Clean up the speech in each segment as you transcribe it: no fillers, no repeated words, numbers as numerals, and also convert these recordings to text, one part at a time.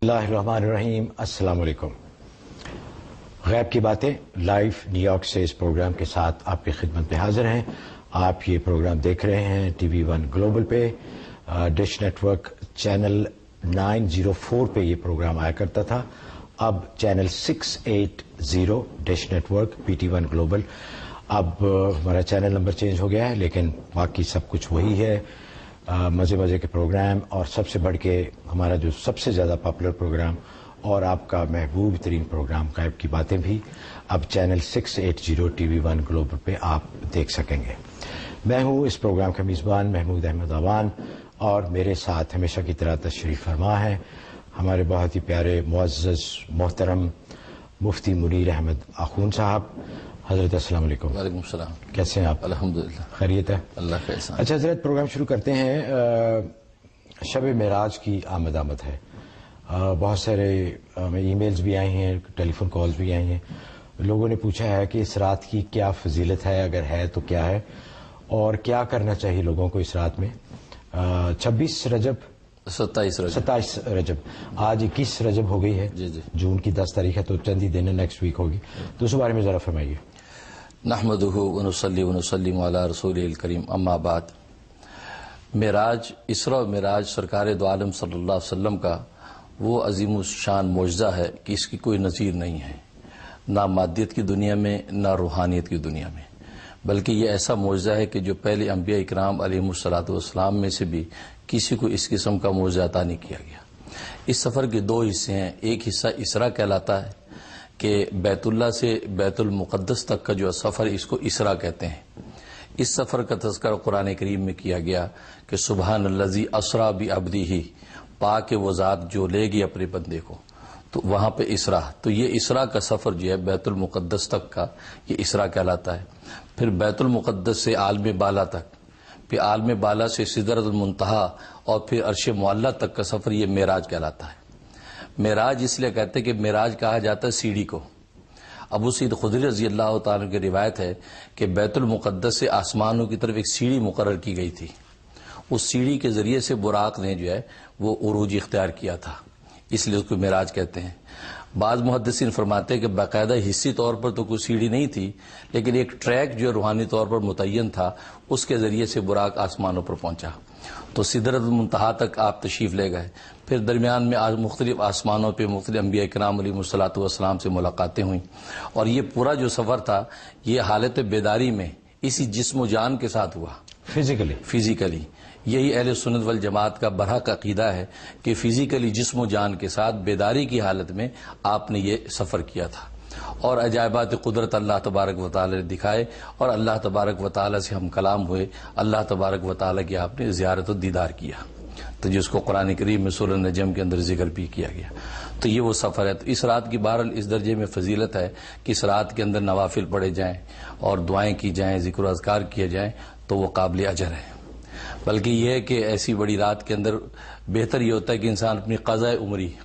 اللہ الرحمن الرحیم. السلام علیکم. غیب کی باتیں لائیو نیو یارک سے اس پروگرام کے ساتھ آپ کی خدمت میں حاضر ہیں. آپ یہ پروگرام دیکھ رہے ہیں ٹی وی ون گلوبل پہ، ڈش نیٹ ورک چینل 904 پہ یہ پروگرام آیا کرتا تھا. اب channel 680 dish network PT1 global. اب ہمارا چینل نمبر چینج ہو گیا ہے، لیکن باقی سب کچھ وہی ہے. مزے کے پروگرام، اور سب سے بڑھ کے ہمارا جو سب سے زیادہ پاپولر پروگرام اور آپ کا محبوب ترین پروگرام غیب کی باتیں بھی اب چینل 680 TV1 گلوبل پہ آپ دیکھ سکیں گے. میں ہوں اس پروگرام کا میزبان محمود احمد آوان، اور میرے ساتھ ہمیشہ کی طرح تشریف فرما ہے ہمارے بہت ہی پیارے معزز محترم مفتی منیر احمد آخون صاحب. حضرت السلام علیکم. وعلیکم السلام. کیسے ہیں آپ؟ الحمدللہ خیریت ہے؟ اللہ کا احسان. اچھا حضرت، پروگرام شروع کرتے ہیں. شب معراج کی آمد ہے. بہت سارے ای میلز بھی آئی ہیں، ٹیلی فون کالز بھی آئی ہیں. لوگوں نے پوچھا ہے کہ اس رات کی کیا فضیلت ہے، اگر ہے تو کیا ہے، اور کیا کرنا چاہیے لوگوں کو اس رات میں. 27 رجب 27 رجب، آج 21 رجب ہو گئی ہے. جی جون کی 10 تاریخ ہے، تو چند ہی دن نیکسٹ ویک ہوگی. تو اس بارے میں ذرا فرمائیے. نحمدہ ونصلی ونسلم علی رسول الکریم، اما بعد. معراج، اسراء و معراج سرکار دو عالم صلی اللہ علیہ وسلم کا وہ عظیم الشان معجزہ ہے کہ اس کی کوئی نظیر نہیں ہے، نہ مادیت کی دنیا میں نہ روحانیت کی دنیا میں. بلکہ یہ ایسا معجزہ ہے کہ جو پہلے انبیاء اکرام علیہم الصلوۃ والسلام میں سے بھی کسی کو اس قسم کا معجزہ عطا نہیں کیا گیا. اس سفر کے دو حصے ہیں. ایک حصہ اسراء کہلاتا ہے کہ بیت اللہ سے بیت المقدس تک کا جو سفر، اس کو اسراء کہتے ہیں. اس سفر کا تذکرہ قرآن کریم میں کیا گیا کہ سبحان الذی اسریٰ بعبدہ، پاک وہ ذات جو لے گی اپنے بندے کو. تو وہاں پہ اسراء، تو یہ اسراء کا سفر جو ہے بیت المقدس تک کا، یہ اسراء کہلاتا ہے. پھر بیت المقدس سے عالم بالا تک، پھر عالم بالا سے سدرۃ المنتہا، اور پھر عرش معلیٰ تک کا سفر، یہ معراج کہلاتا ہے. معراج اس لیے کہتے ہیں کہ معراج کہا جاتا ہے سیڑھی کو. ابو سعید خدری رضی اللہ تعالیٰ کی روایت ہے کہ بیت المقدس سے آسمانوں کی طرف ایک سیڑھی مقرر کی گئی تھی. اس سیڑھی کے ذریعے سے براق نے جو ہے وہ عروج اختیار کیا تھا، اس لیے اس کو معراج کہتے ہیں. بعض محدثین فرماتے ہیں کہ باقاعدہ حصی طور پر تو کوئی سیڑھی نہیں تھی، لیکن ایک ٹریک جو روحانی طور پر متعین تھا، اس کے ذریعے سے براق آسمانوں پر پہنچا. تو سدرۃ المنتہا تک آپ تشریف لے گئے. پھر درمیان میں مختلف آسمانوں پہ مختلف انبیاء کرام علیہ الصلوۃ والسلام سے ملاقاتیں ہوئیں. اور یہ پورا جو سفر تھا، یہ حالت بیداری میں اسی جسم و جان کے ساتھ ہوا، فزیکلی. یہی اہل سنت والجماعت کا برحق عقیدہ ہے کہ فزیکلی جسم و جان کے ساتھ بیداری کی حالت میں آپ نے یہ سفر کیا تھا، اور عجائبات قدرت اللہ تبارک و تعالی نے دکھائے، اور اللہ تبارک و تعالی سے ہم کلام ہوئے. اللہ تبارک و تعالی کی آپ نے زیارت و دیدار کیا، تو جس کو قرآن کریم میں سورہ نجم کے اندر ذکر بھی کیا گیا. تو یہ وہ سفر ہے. تو اس رات کی بہرحال اس درجے میں فضیلت ہے کہ اس رات کے اندر نوافل پڑھے جائیں اور دعائیں کی جائیں، ذکر و اذکار کیے جائیں، تو وہ قابل اجر ہے. بلکہ یہ ہے کہ ایسی بڑی رات کے اندر بہتر یہ ہوتا ہے کہ انسان اپنی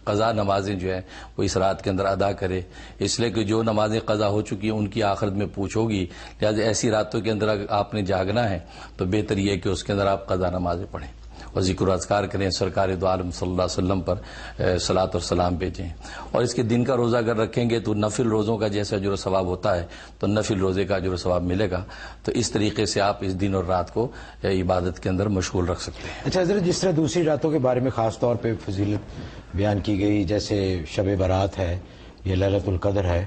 قضا نمازیں جو ہیں وہ اس رات کے اندر ادا کرے، اس لیے کہ جو نمازیں قضا ہو چکی ہیں ان کی آخرت میں پوچھ ہوگی. لہٰذا ایسی راتوں کے اندر اگر آپ نے جاگنا ہے تو بہتر یہ ہے کہ اس کے اندر آپ قضا نمازیں پڑھیں اور ذکر و اذکار کریں، سرکار دو عالم صلی اللہ علیہ وسلم پر صلاۃ اور سلام بھیجیں. اور اس کے دن کا روزہ اگر رکھیں گے تو نفل روزوں کا جیسا اجر و ثواب ہوتا ہے، تو نفل روزے کا اجر و ثواب ملے گا. تو اس طریقے سے آپ اس دن اور رات کو عبادت کے اندر مشغول رکھ سکتے ہیں. اچھا حضرت، جس طرح دوسری راتوں کے بارے میں خاص طور پہ فضیلت بیان کی گئی، جیسے شب برات ہے، یہ لیلۃ القدر ہے،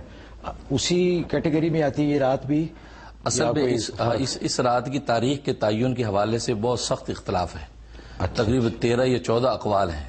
اسی کیٹیگری میں آتی ہے یہ رات بھی؟ اصل میں اس رات کی تاریخ کے تعین کے حوالے سے بہت سخت اختلاف ہے. تقریباً 13 یا 14 اقوال ہیں.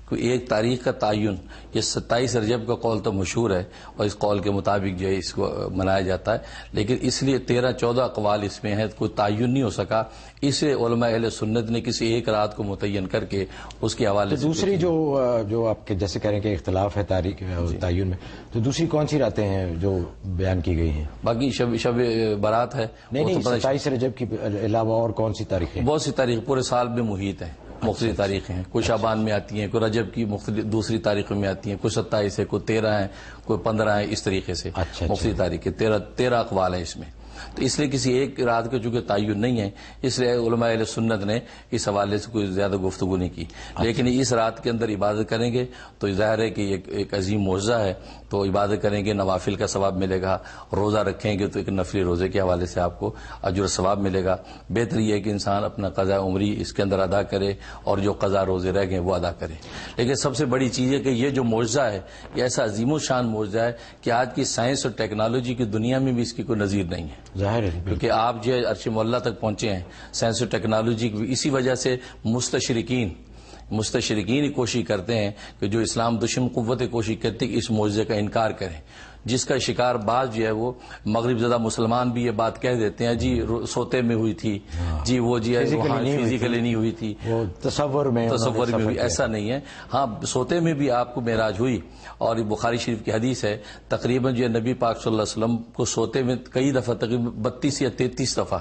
کوئی ایک تاریخ کا تعین، یہ 27 رجب کا قول تو مشہور ہے، اور اس قول کے مطابق جو ہے اس کو منایا جاتا ہے. لیکن اس لیے 13-14 اقوال اس میں ہیں، کوئی تعین نہیں ہو سکا. اسے علماء اہل سنت نے کسی ایک رات کو متعین کر کے اس کے حوالے سے دوسری جو آپ کے جیسے کہہ رہے ہیں کہ اختلاف ہے تاریخ تعین میں، تو دوسری کون سی راتیں ہیں جو بیان کی گئی ہیں؟ باقی شب برات ہے. نہیں، 27 رجب کے علاوہ اور کون سی تاریخیں؟ بہت سی تاریخ پورے سال میں محیط ہیں. مختلف تاریخیں ہیں، کوئی شعبان میں آتی ہیں، کوئی رجب کی مختلف دوسری تاریخوں میں آتی ہیں، کوئی 27 ہے، کوئی 13 ہے، کوئی 15 ہے. اس طریقے سے مختلف تاریخیں 13 اقوال ہیں اس میں. تو اس لیے کسی ایک رات کے چونکہ تعین نہیں ہے، اس لیے علماء اہل سنت نے اس حوالے سے کوئی زیادہ گفتگو نہیں کی. لیکن اس رات کے اندر عبادت کریں گے تو ظاہر ہے کہ ایک عظیم معجزہ ہے. تو عبادت کریں گے، نوافل کا ثواب ملے گا. روزہ رکھیں گے تو ایک نفلی روزے کے حوالے سے آپ کو اجر و ثواب ملے گا. بہتر یہ ہے کہ انسان اپنا قضاء عمری اس کے اندر ادا کرے اور جو قضاء روزے رہ گئے وہ ادا کرے. لیکن سب سے بڑی چیز ہے کہ یہ جو معجزہ ہے یہ ایسا عظیم الشان معجزہ ہے کہ آج کی سائنس اور ٹیکنالوجی کی دنیا میں بھی اس کی کوئی نظیر نہیں ہے. ظاہر ہے کیونکہ آپ جو عرش معلیٰ تک پہنچے ہیں سائنس اور ٹیکنالوجی کی، اسی وجہ سے مستشرقین ہی کوشش کرتے ہیں کہ جو اسلام دشمن قوتیں کوشش کرتی کہ اس معجزے کا انکار کریں، جس کا شکار بعض جو ہے وہ مغرب زدہ مسلمان بھی یہ بات کہہ دیتے ہیں جی سوتے میں ہوئی تھی، جی وہ جی فزیکلی نہیں ہوئی تھی، وہ تصور میں بھی ایسا نہیں ہے. ہاں سوتے میں بھی آپ کو معراج ہوئی، اور بخاری شریف کی حدیث ہے تقریباً جو نبی پاک صلی اللہ علیہ وسلم کو سوتے میں کئی دفعہ تقریباً 32 یا 33 دفعہ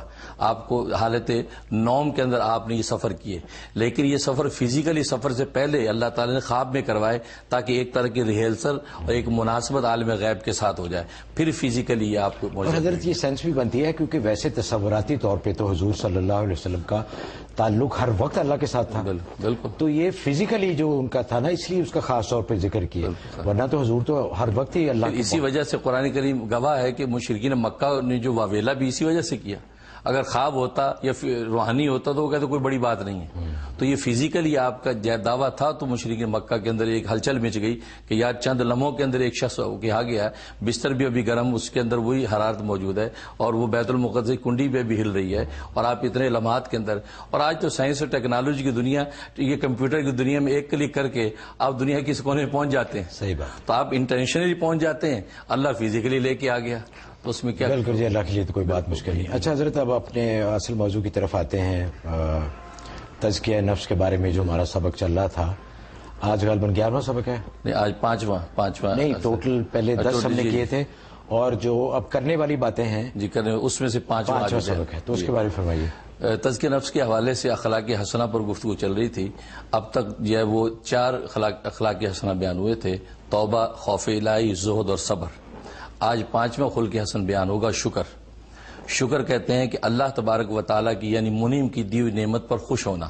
آپ کو حالت نوم کے اندر آپ نے یہ سفر کیے. لیکن یہ سفر فزیکلی سفر سے پہلے اللہ تعالی نے خواب میں کروائے تاکہ ایک طرح کی ریہرسل اور ایک مناسبت عالم غیب کے ساتھ ہو جائے، پھر فزیکلی یہ آپ کو اور حضرت یہ سینس بھی بنتی ہے کیونکہ ویسے تصوراتی طور پہ تو حضور صلی اللہ علیہ وسلم کا تعلق ہر وقت اللہ کے ساتھ تھا. بالکل. تو یہ فزیکلی جو ان کا تھا نا، اس لیے اس کا خاص طور پہ ذکر کیا، ورنہ تو حضور تو ہر وقت ہی اللہ. اسی وجہ سے قرآن کریم گواہ ہے کہ مشرکین مکہ نے جو واویلا بھی اسی وجہ سے کیا. اگر خواب ہوتا یا روحانی ہوتا تو وہ کہتے کوئی بڑی بات نہیں ہے. تو یہ فزیکلی آپ کا دعویٰ تھا تو مشرکین مکہ کے اندر ایک ہلچل مچ گئی کہ یار چند لمحوں کے اندر ایک شخص کہا گیا بستر بھی ابھی گرم، اس کے اندر وہی حرارت موجود ہے، اور وہ بیت المقدس کی کنڈی پہ بھی ہل رہی ہے، اور آپ اتنے لمحات کے اندر. اور آج تو سائنس اور ٹیکنالوجی کی دنیا، یہ کمپیوٹر کی دنیا میں ایک کلک کر کے آپ دنیا کے اس کونے میں پہنچ جاتے ہیں. صحیح بات. تو آپ انٹینشنلی پہنچ جاتے ہیں، اللہ فزیکلی لے کے آ گیا تو اس میں کیا بالکل جی، اللہ کے لیے تو کوئی بات مشکل نہیں. اچھا حضرت اب اپنے اصل موضوع کی طرف آتے ہیں. تزکیہ نفس کے بارے میں جو ہمارا سبق چل رہا تھا، آج غالباً 11واں سبق ہے. نہیں، آج پانچواں نہیں، ٹوٹل پہلے 10 ہم نے کیے تھے، اور جو اب کرنے والی باتیں ہیں جی کرنے اس میں سے پانچواں سبق ہے، تو اس کے بارے میں فرمائیے. تزکیہ نفس کے حوالے سے اخلاق حسنہ پر گفتگو چل رہی تھی. اب تک جو ہے وہ 4 اخلاق حسنہ بیان ہوئے تھے: توبہ، خوف الہی، زہد اور صبر. آج 5واں خلق حسن بیان ہوگا، شکر. شکر کہتے ہیں کہ اللہ تبارک و تعالیٰ کی یعنی منعم کی دی ہوئی نعمت پر خوش ہونا.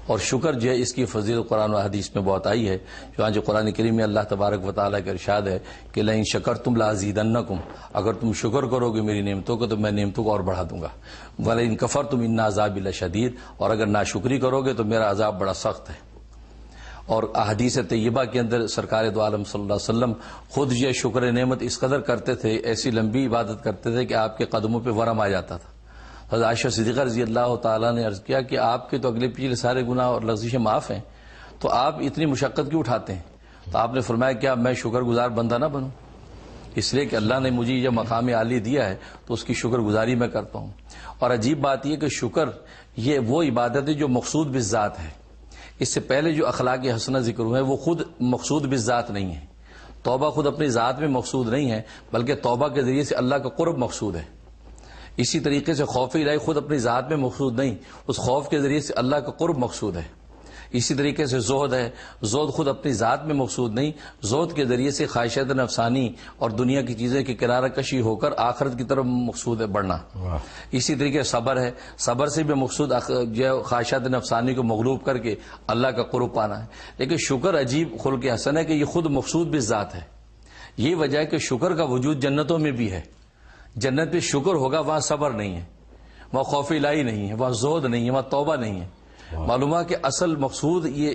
اور شکر جو ہے اس کی فضیلت قرآن و حدیث میں بہت آئی ہے. چنانچہ قرآن کریم میں اللہ تبارک و تعالیٰ کا ارشاد ہے کہ لئن شکرتم لازیدنکم، اگر تم شکر کرو گے میری نعمتوں کو تو میں نعمتوں کو اور بڑھا دوں گا. ولئن کفرتم ان عذابی لشدید، اور اگر ناشکری کرو گے تو میرا عذاب بڑا سخت ہے. اور احادیث طیبہ کے اندر سرکار دو عالم صلی اللہ علیہ وسلم خود یہ شکر نعمت اس قدر کرتے تھے، ایسی لمبی عبادت کرتے تھے کہ آپ کے قدموں پہ ورم آ جاتا تھا. حضرت عائشہ صدیقہ رضی اللہ تعالیٰ نے عرض کیا کہ آپ کے تو اگلے پچھلے سارے گناہ اور لغزشیں معاف ہیں، تو آپ اتنی مشقت کیوں اٹھاتے ہیں؟ تو آپ نے فرمایا کیا میں شکر گزار بندہ نہ بنوں؟ اس لیے کہ اللہ نے مجھے یہ مقام عالی دیا ہے تو اس کی شکر گزاری میں کرتا ہوں. اور عجیب بات یہ کہ شکر یہ وہ عبادت ہے جو مقصود بالذات ہے. اس سے پہلے جو اخلاق حسنہ ذکر ہوئے وہ خود مقصود بالذات نہیں ہے. توبہ خود اپنی ذات میں مقصود نہیں ہے، بلکہ توبہ کے ذریعے سے اللہ کا قرب مقصود ہے. اسی طریقے سے خوف الہی خود اپنی ذات میں مقصود نہیں، اس خوف کے ذریعے سے اللہ کا قرب مقصود ہے. اسی طریقے سے زہد ہے، زہد خود اپنی ذات میں مقصود نہیں، زہد کے ذریعے سے خواہشات نفسانی اور دنیا کی چیزیں کی کنارہ کشی ہو کر آخرت کی طرف مقصود ہے بڑھنا. اسی طریقے سے صبر ہے، صبر سے بھی مقصود جو خواہشات نفسانی کو مغلوب کر کے اللہ کا قرب پانا ہے. لیکن شکر عجیب خلق حسن ہے کہ یہ خود مقصود بھی ذات ہے. یہ وجہ ہے کہ شکر کا وجود جنتوں میں بھی ہے. جنت پہ شکر ہوگا، وہاں صبر نہیں ہے، وہاں خوف الہی نہیں ہے، وہاں زہد نہیں ہے، وہاں توبہ نہیں ہے. معلوم ہے کہ اصل مقصود یہ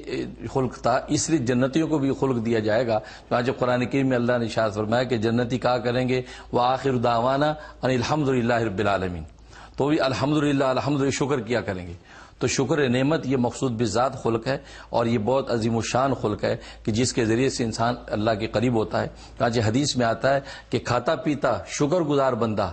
خلق تھا، اس لیے جنتیوں کو بھی خلق دیا جائے گا. چنانچہ قرآن کریم میں اللہ نے ارشاد فرمایا کہ جنتی کہا کریں گے وآخر دعوانا ان الحمدللہ رب العالمین، تو بھی الحمدللہ شکر کیا کریں گے. تو شکر نعمت یہ مقصود بذات خلق ہے، اور یہ بہت عظیم الشان خلق ہے کہ جس کے ذریعے سے انسان اللہ کے قریب ہوتا ہے. چنانچہ حدیث میں آتا ہے کہ کھاتا پیتا شکر گزار بندہ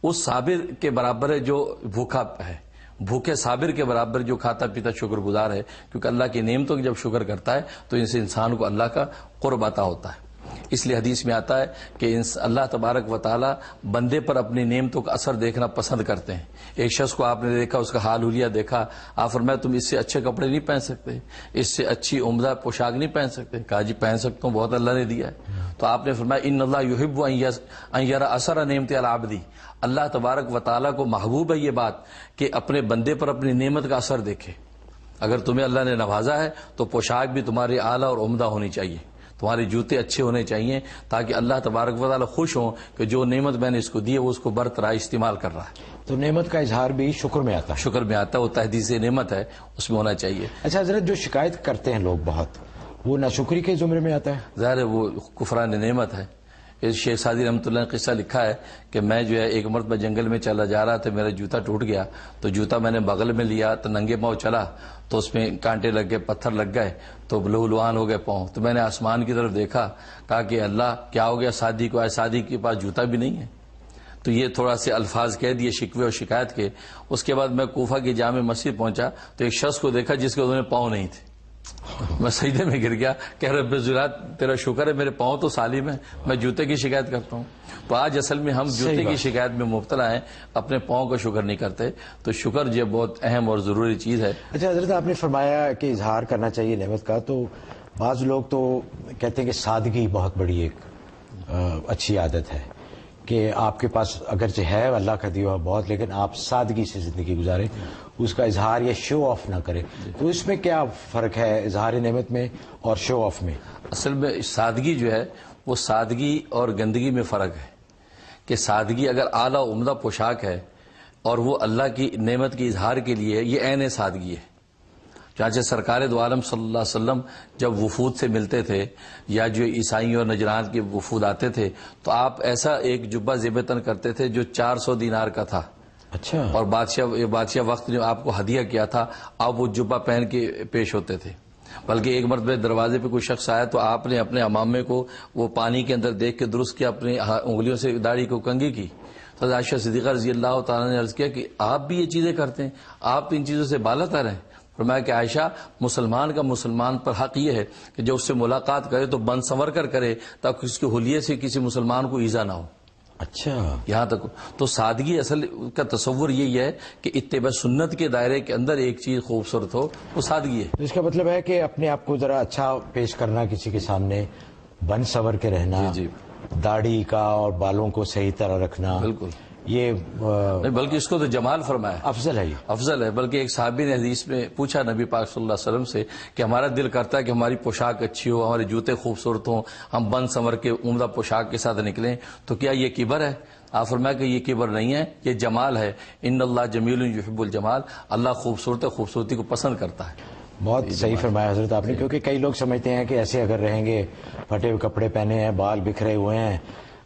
اس صابر کے برابر ہے جو بھوکا ہے، بھوکے صابر کے برابر جو کھاتا پیتا شکر گزار ہے. کیونکہ اللہ کی نعمتوں کی جب شکر کرتا ہے تو ان سے انسان کو اللہ کا قرب عطا ہوتا ہے. اس لیے حدیث میں آتا ہے کہ اللہ تبارک و تعالی بندے پر اپنی نعمتوں کا اثر دیکھنا پسند کرتے ہیں. ایک شخص کو آپ نے دیکھا، اس کا حال حلیہ دیکھا، آپ فرمایا تم اس سے اچھے کپڑے نہیں پہن سکتے، اس سے اچھی عمدہ پوشاک نہیں پہن سکتے. کہا جی پہن سکتا ہوں، بہت اللہ نے دیا ہے. تو آپ نے فرمایا ان اللہ یحب ان یرى اثر نعمت العبد، اللہ تبارک و تعالیٰ کو محبوب ہے یہ بات کہ اپنے بندے پر اپنی نعمت کا اثر دیکھے. اگر تمہیں اللہ نے نوازا ہے تو پوشاک بھی تمہاری اعلیٰ اور عمدہ ہونی چاہیے، تمہارے جوتے اچھے ہونے چاہیے، تاکہ اللہ تبارک و تعالیٰ خوش ہوں کہ جو نعمت میں نے اس کو دی ہے وہ اس کو برطرح استعمال کر رہا ہے. تو نعمت کا اظہار بھی شکر میں آتا ہے. شکر میں آتا ہے، وہ تحدیث نعمت ہے، اس میں ہونا چاہیے. اچھا حضرت، جو شکایت کرتے ہیں لوگ بہت، وہ ناشکری کے زمرے میں آتا ہے؟ ظاہر ہے وہ کفران نعمت ہے. شیخ سعدی رحمۃ اللہ نے قصہ لکھا ہے کہ میں جو ہے ایک مرتبہ جنگل میں چلا جا رہا تھا، میرا جوتا ٹوٹ گیا، تو جوتا میں نے بغل میں لیا تو ننگے پاؤں چلا تو اس میں کانٹے لگ گئے، پتھر لگ گئے، تو لہولوان ہو گئے پاؤں. تو میں نے آسمان کی طرف دیکھا، کہا کہ اللہ کیا ہو گیا سعدی کو؟ سعدی کے پاس جوتا بھی نہیں ہے. تو یہ تھوڑا سے الفاظ کہہ دیے شکوے اور شکایت کے. اس کے بعد میں کوفہ کی جامع مسجد پہنچا تو ایک شخص کو دیکھا جس کے انہوں نے پاؤں نہیں تھے. میں سجدے میں گر گیا کہ رب ذوالجلال تیرا شکر ہے میرے پاؤں تو سالم ہیں، میں جوتے کی شکایت کرتا ہوں. تو آج اصل میں ہم جوتے کی شکایت میں مبتلا ہیں، اپنے پاؤں کا شکر نہیں کرتے. تو شکر جو بہت اہم اور ضروری چیز ہے. اچھا حضرت، آپ نے فرمایا کہ اظہار کرنا چاہیے نعمت کا، تو بعض لوگ تو کہتے ہیں کہ سادگی بہت بڑی ایک اچھی عادت ہے، کہ آپ کے پاس اگرچہ ہے اللہ کا دیا ہوا بہت، لیکن آپ سادگی سے زندگی گزاریں، اس کا اظہار یا شو آف نہ کریں. تو اس میں کیا فرق ہے اظہار نعمت میں اور شو آف میں؟ اصل میں سادگی جو ہے وہ سادگی اور گندگی میں فرق ہے. کہ سادگی اگر اعلیٰ عمدہ پوشاک ہے اور وہ اللہ کی نعمت کی اظہار کے لیے، یہ عین سادگی ہے. چانچہ سرکار دو عالم صلی اللہ علیہ وسلم جب وفود سے ملتے تھے یا جو عیسائیوں اور نجران کے وفود آتے تھے تو آپ ایسا ایک جبہ زیب تن کرتے تھے جو 400 دینار کا تھا. اچھا. اور بادشاہ وقت نے آپ کو ہدیہ کیا تھا، آپ وہ جبہ پہن کے پیش ہوتے تھے. بلکہ ایک مرتبہ دروازے پہ کوئی شخص آیا تو آپ نے اپنے امامے کو وہ پانی کے اندر دیکھ کے درست کیا، اپنی انگلیوں سے داڑھی کو کنگھی کی. تو عائشہ صدیقہ رضی اللہ تعالیٰ نے عرض کیا کہ آپ بھی یہ چیزیں کرتے ہیں، آپ ان چیزوں سے بالا تر ہیں. فرمایا کہ عائشہ، مسلمان کا مسلمان پر حق یہ ہے کہ جو اس سے ملاقات کرے تو بند سنور کر کرے تاکہ اس کے حلیے سے کسی مسلمان کو ایزا نہ ہو. اچھا. یہاں تک تو سادگی اصل کا تصور یہی ہے کہ اتباع سنت کے دائرے کے اندر ایک چیز خوبصورت ہو، وہ سادگی ہے. اس کا مطلب ہے کہ اپنے آپ کو ذرا اچھا پیش کرنا، کسی کے سامنے بن سنور کے رہنا، جی داڑھی کا اور بالوں کو صحیح طرح رکھنا، بالکل یہ نہیں بلکہ اس کو تو جمال فرمایا، افضل ہے. یہ افضل ہے. بلکہ ایک صحابی نے حدیث میں پوچھا نبی پاک صلی اللہ علیہ وسلم سے کہ ہمارا دل کرتا ہے کہ ہماری پوشاک اچھی ہو، ہمارے جوتے خوبصورت ہوں، ہم بند سنور کے عمدہ پوشاک کے ساتھ نکلیں، تو کیا یہ کبر ہے؟ آپ فرمایا کہ یہ کبر نہیں ہے، یہ جمال ہے. ان اللہ جمیل یحب الجمال، اللہ خوبصورت خوبصورتی کو پسند کرتا ہے. بہت صحیح فرمایا حضرت آپ نے، کیونکہ کئی لوگ سمجھتے ہیں کہ ایسے اگر رہیں گے، پھٹے ہوئے کپڑے پہنے ہیں، بال بکھرے ہوئے ہیں،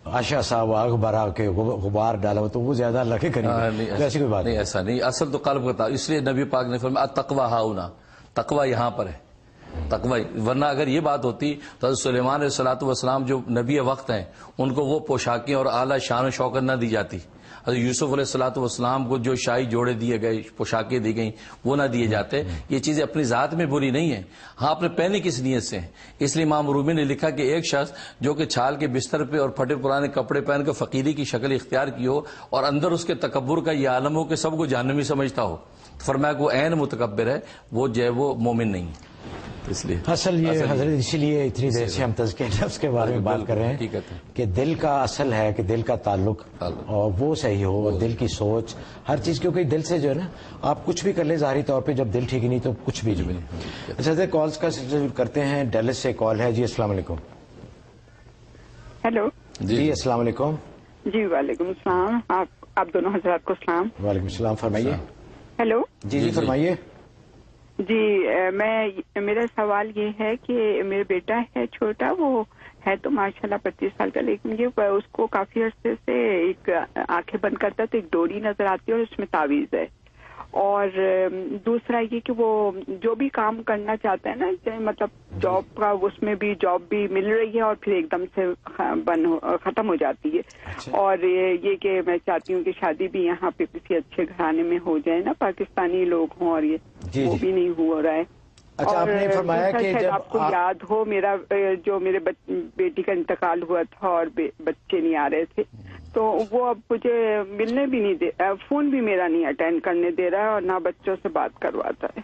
آشا صاحب آگ بھرا کے غبار ڈالا ہو تو وہ زیادہ اللہ کے قریب. ایسی کوئی بات نہیں، ایسا نہیں. اصل تو قلب کا، اس لیے نبی پاک نے فرمایا تقوی ہاؤنا، تقوی یہاں پر ہے، تقوی. ورنہ اگر یہ بات ہوتی تو حضرت سلیمان علیہ الصلوۃ والسلام جو نبی وقت ہیں ان کو وہ پوشاکیں اور اعلیٰ شان و شوکت نہ دی جاتی. حضرت یوسف علیہ الصلوۃ والسلام کو جو شاہی جوڑے دیے گئے، پوشاکیں دی گئیں، وہ نہ دیے جاتے. یہ چیزیں اپنی ذات میں بری نہیں ہیں، ہاں آپ نے پہنی کس نیت سے. اس لیے امام رومی نے لکھا کہ ایک شخص جو کہ چھال کے بستر پہ اور پھٹے پرانے کپڑے پہن کر فقیری کی شکل اختیار کی ہو اور اندر اس کے تکبر کا یہ عالم ہو کہ سب کو جہنمی سمجھتا ہو، فرمایا کہ وہ عین متکبر ہے، وہ جو ہے وہ مومن نہیں. اس لیے اصل یہ حضرت اسی لیے اتنی دیر سے ہم تزکیہ نفس کے بارے میں بات کر رہے ہیں کہ دل کا اصل ہے کہ دل کا تعلق اور وہ صحیح ہو، اور دل کی سوچ ہر چیز، کیونکہ دل سے جو ہے نا آپ کچھ بھی کر لیں ظاہری طور پہ، جب دل ٹھیک نہیں تو کچھ بھی نہیں. اچھا حضرت، کالز کا سلسلہ کرتے ہیں. ڈیلس سے کال ہے. جی السلام علیکم. ہیلو. جی السلام علیکم. جی وعلیکم السلام. آپ دونوں حضرات کو سلام. وعلیکم السلام. فرمائیے. ہیلو. جی فرمائیے. جی میرا سوال یہ ہے کہ میرا بیٹا ہے چھوٹا، وہ ہے تو ماشاءاللہ 25 سال کا، لیکن یہ اس کو کافی عرصے سے ایک آنکھیں بند کرتا ہے تو ایک ڈوری نظر آتی ہے اور اس میں تعویذ ہے. اور دوسرا یہ کہ وہ جو بھی کام کرنا چاہتا ہے نا، مطلب جاب کا، اس میں بھی جاب بھی مل رہی ہے اور پھر ایک دم سے ختم ہو جاتی ہے. اور یہ کہ میں چاہتی ہوں کہ شادی بھی یہاں پہ کسی اچھے گھرانے میں ہو جائے نا، پاکستانی لوگ ہوں، اور یہ وہ بھی نہیں ہو رہا ہے. اچھا، آپ نے فرمایا کہ جب آپ کو یاد ہو میرا جو میرے بیٹی کا انتقال ہوا تھا اور بچے نہیں آ رہے تھے، تو وہ اب مجھے ملنے بھی نہیں دے، فون بھی میرا نہیں اٹینڈ کرنے دے رہا ہے اور نہ بچوں سے بات کرواتا ہے.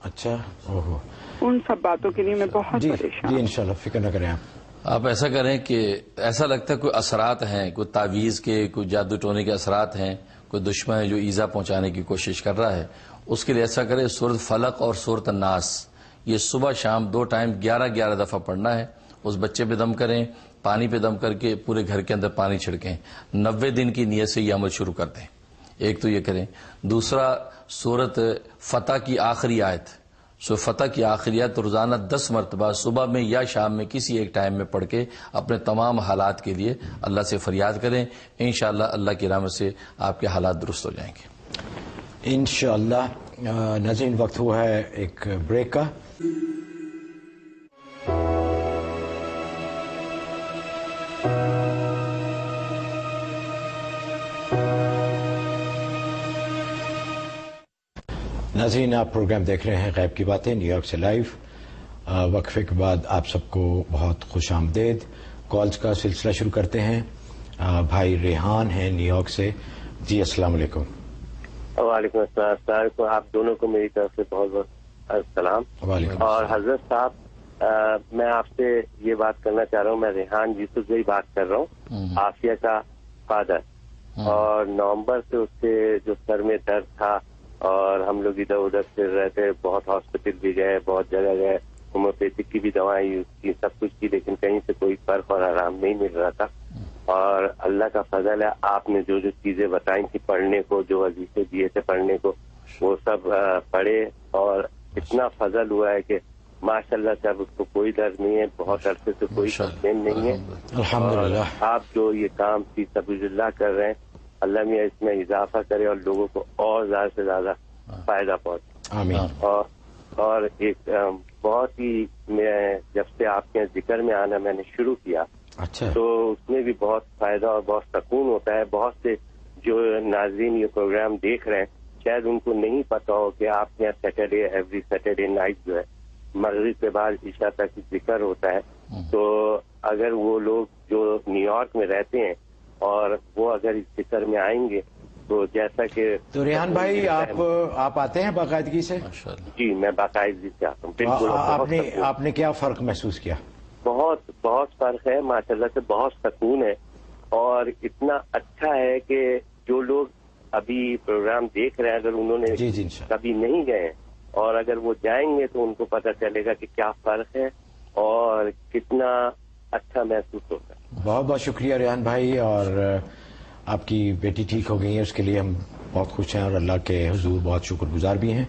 اچھا، اوہو، ان سب باتوں کے لیے میں بہت پریشان. جی انشاءاللہ فکر نہ کریں آپ ایسا کریں کہ ایسا لگتا ہے کوئی اثرات ہیں، کوئی تعویذ کے، کوئی جادو ٹونے کے اثرات ہیں، کوئی دشمن ہے جو ایذا پہنچانے کی کوشش کر رہا ہے. اس کے لیے ایسا کریں، سورۃ فلق اور سورۃ الناس یہ صبح شام 2 ٹائم 11 دفعہ پڑھنا ہے. اس بچے پہ دم کریں، پانی پہ دم کر کے پورے گھر کے اندر پانی چھڑکیں. 90 دن کی نیت سے یہ عمل شروع کر دیں. ایک تو یہ کریں. دوسرا، سورۃ فتح کی آخری آیت، سورۃ فتح کی آخری آیت روزانہ 10 مرتبہ صبح میں یا شام میں کسی ایک ٹائم میں پڑھ کے اپنے تمام حالات کے لیے اللہ سے فریاد کریں. انشاءاللہ اللہ کی رحمت سے آپ کے حالات درست ہو جائیں گے انشاءاللہ. ناظرین، وقت ہوا ہے ایک بریک کا. ناظرین، آپ پروگرام دیکھ رہے ہیں غیب کی باتیں نیو یارک سے لائیو. وقفے کے بعد آپ سب کو بہت خوش آمدید. کالز کا سلسلہ شروع کرتے ہیں. بھائی ریحان ہیں نیو یارک سے. جی السلام علیکم. وعلیکم السلام. السلام علیکم. آپ دونوں کو میری طرف سے بہت بہت السلام. اور حضرت صاحب، میں آپ سے یہ بات کرنا چاہ رہا ہوں. میں ریحان یوسف سے بات کر رہا ہوں، عافیہ کا فادر. اور نومبر سے اس کے جو سر میں درد تھا اور ہم لوگ ادھر ادھر پھر رہے تھے، بہت ہاسپٹل بھی گئے، بہت جگہ گئے، ہومیوپیتھک کی بھی دوائیں یوز کی، سب کچھ کی، لیکن کہیں سے کوئی فرق اور آرام نہیں مل رہا تھا. اور اللہ کا فضل ہے، آپ نے جو جو چیزیں بتائی تھی پڑھنے کو، جو وظیفے دیے تھے پڑھنے کو، وہ سب پڑھے اور اتنا فضل ہوا ہے کہ ماشاءاللہ سے اب اس کو کوئی درد نہیں ہے، بہت عرصے سے کوئی کمپلین نہیں ہے. الحمدللہ. آپ جو یہ کام فی سبیل اللہ کر رہے ہیں، اللہ میاں اس میں اضافہ کرے اور لوگوں کو اور زیادہ سے زیادہ فائدہ پہنچے. آمین. اور ایک بہت ہی، میں جب سے آپ کے ذکر میں آنا میں نے شروع کیا، اچھا، تو اس میں بھی بہت فائدہ اور بہت سکون ہوتا ہے. بہت سے جو ناظرین یہ پروگرام دیکھ رہے ہیں، شاید ان کو نہیں پتا ہو کہ آپ کے یہاں سیٹرڈے، ایوری سیٹرڈے نائٹ جو ہے مغرب کے بعد عشاء تک ذکر ہوتا ہے. تو اگر وہ لوگ جو نیو یارک میں رہتے ہیں اور وہ اگر اس ذکر میں آئیں گے تو جیسا کہ تو ریحان بھائی آپ آتے ہیں باقاعدگی سے؟ جی میں باقاعدگی سے آتا ہوں. بالکل. آپ نے کیا فرق محسوس کیا؟ بہت بہت فرق ہے ماشاءاللہ سے، بہت سکون ہے. اور اتنا اچھا ہے کہ جو لوگ ابھی پروگرام دیکھ رہے ہیں، اگر انہوں نے کبھی نہیں گئے اور اگر وہ جائیں گے تو ان کو پتہ چلے گا کہ کیا فرق ہے اور کتنا اچھا محسوس ہوتا ہے. بہت بہت شکریہ ریحان بھائی. اور آپ کی بیٹی ٹھیک ہو گئی ہے، اس کے لیے ہم بہت خوش ہیں اور اللہ کے حضور بہت شکر گزار بھی ہیں.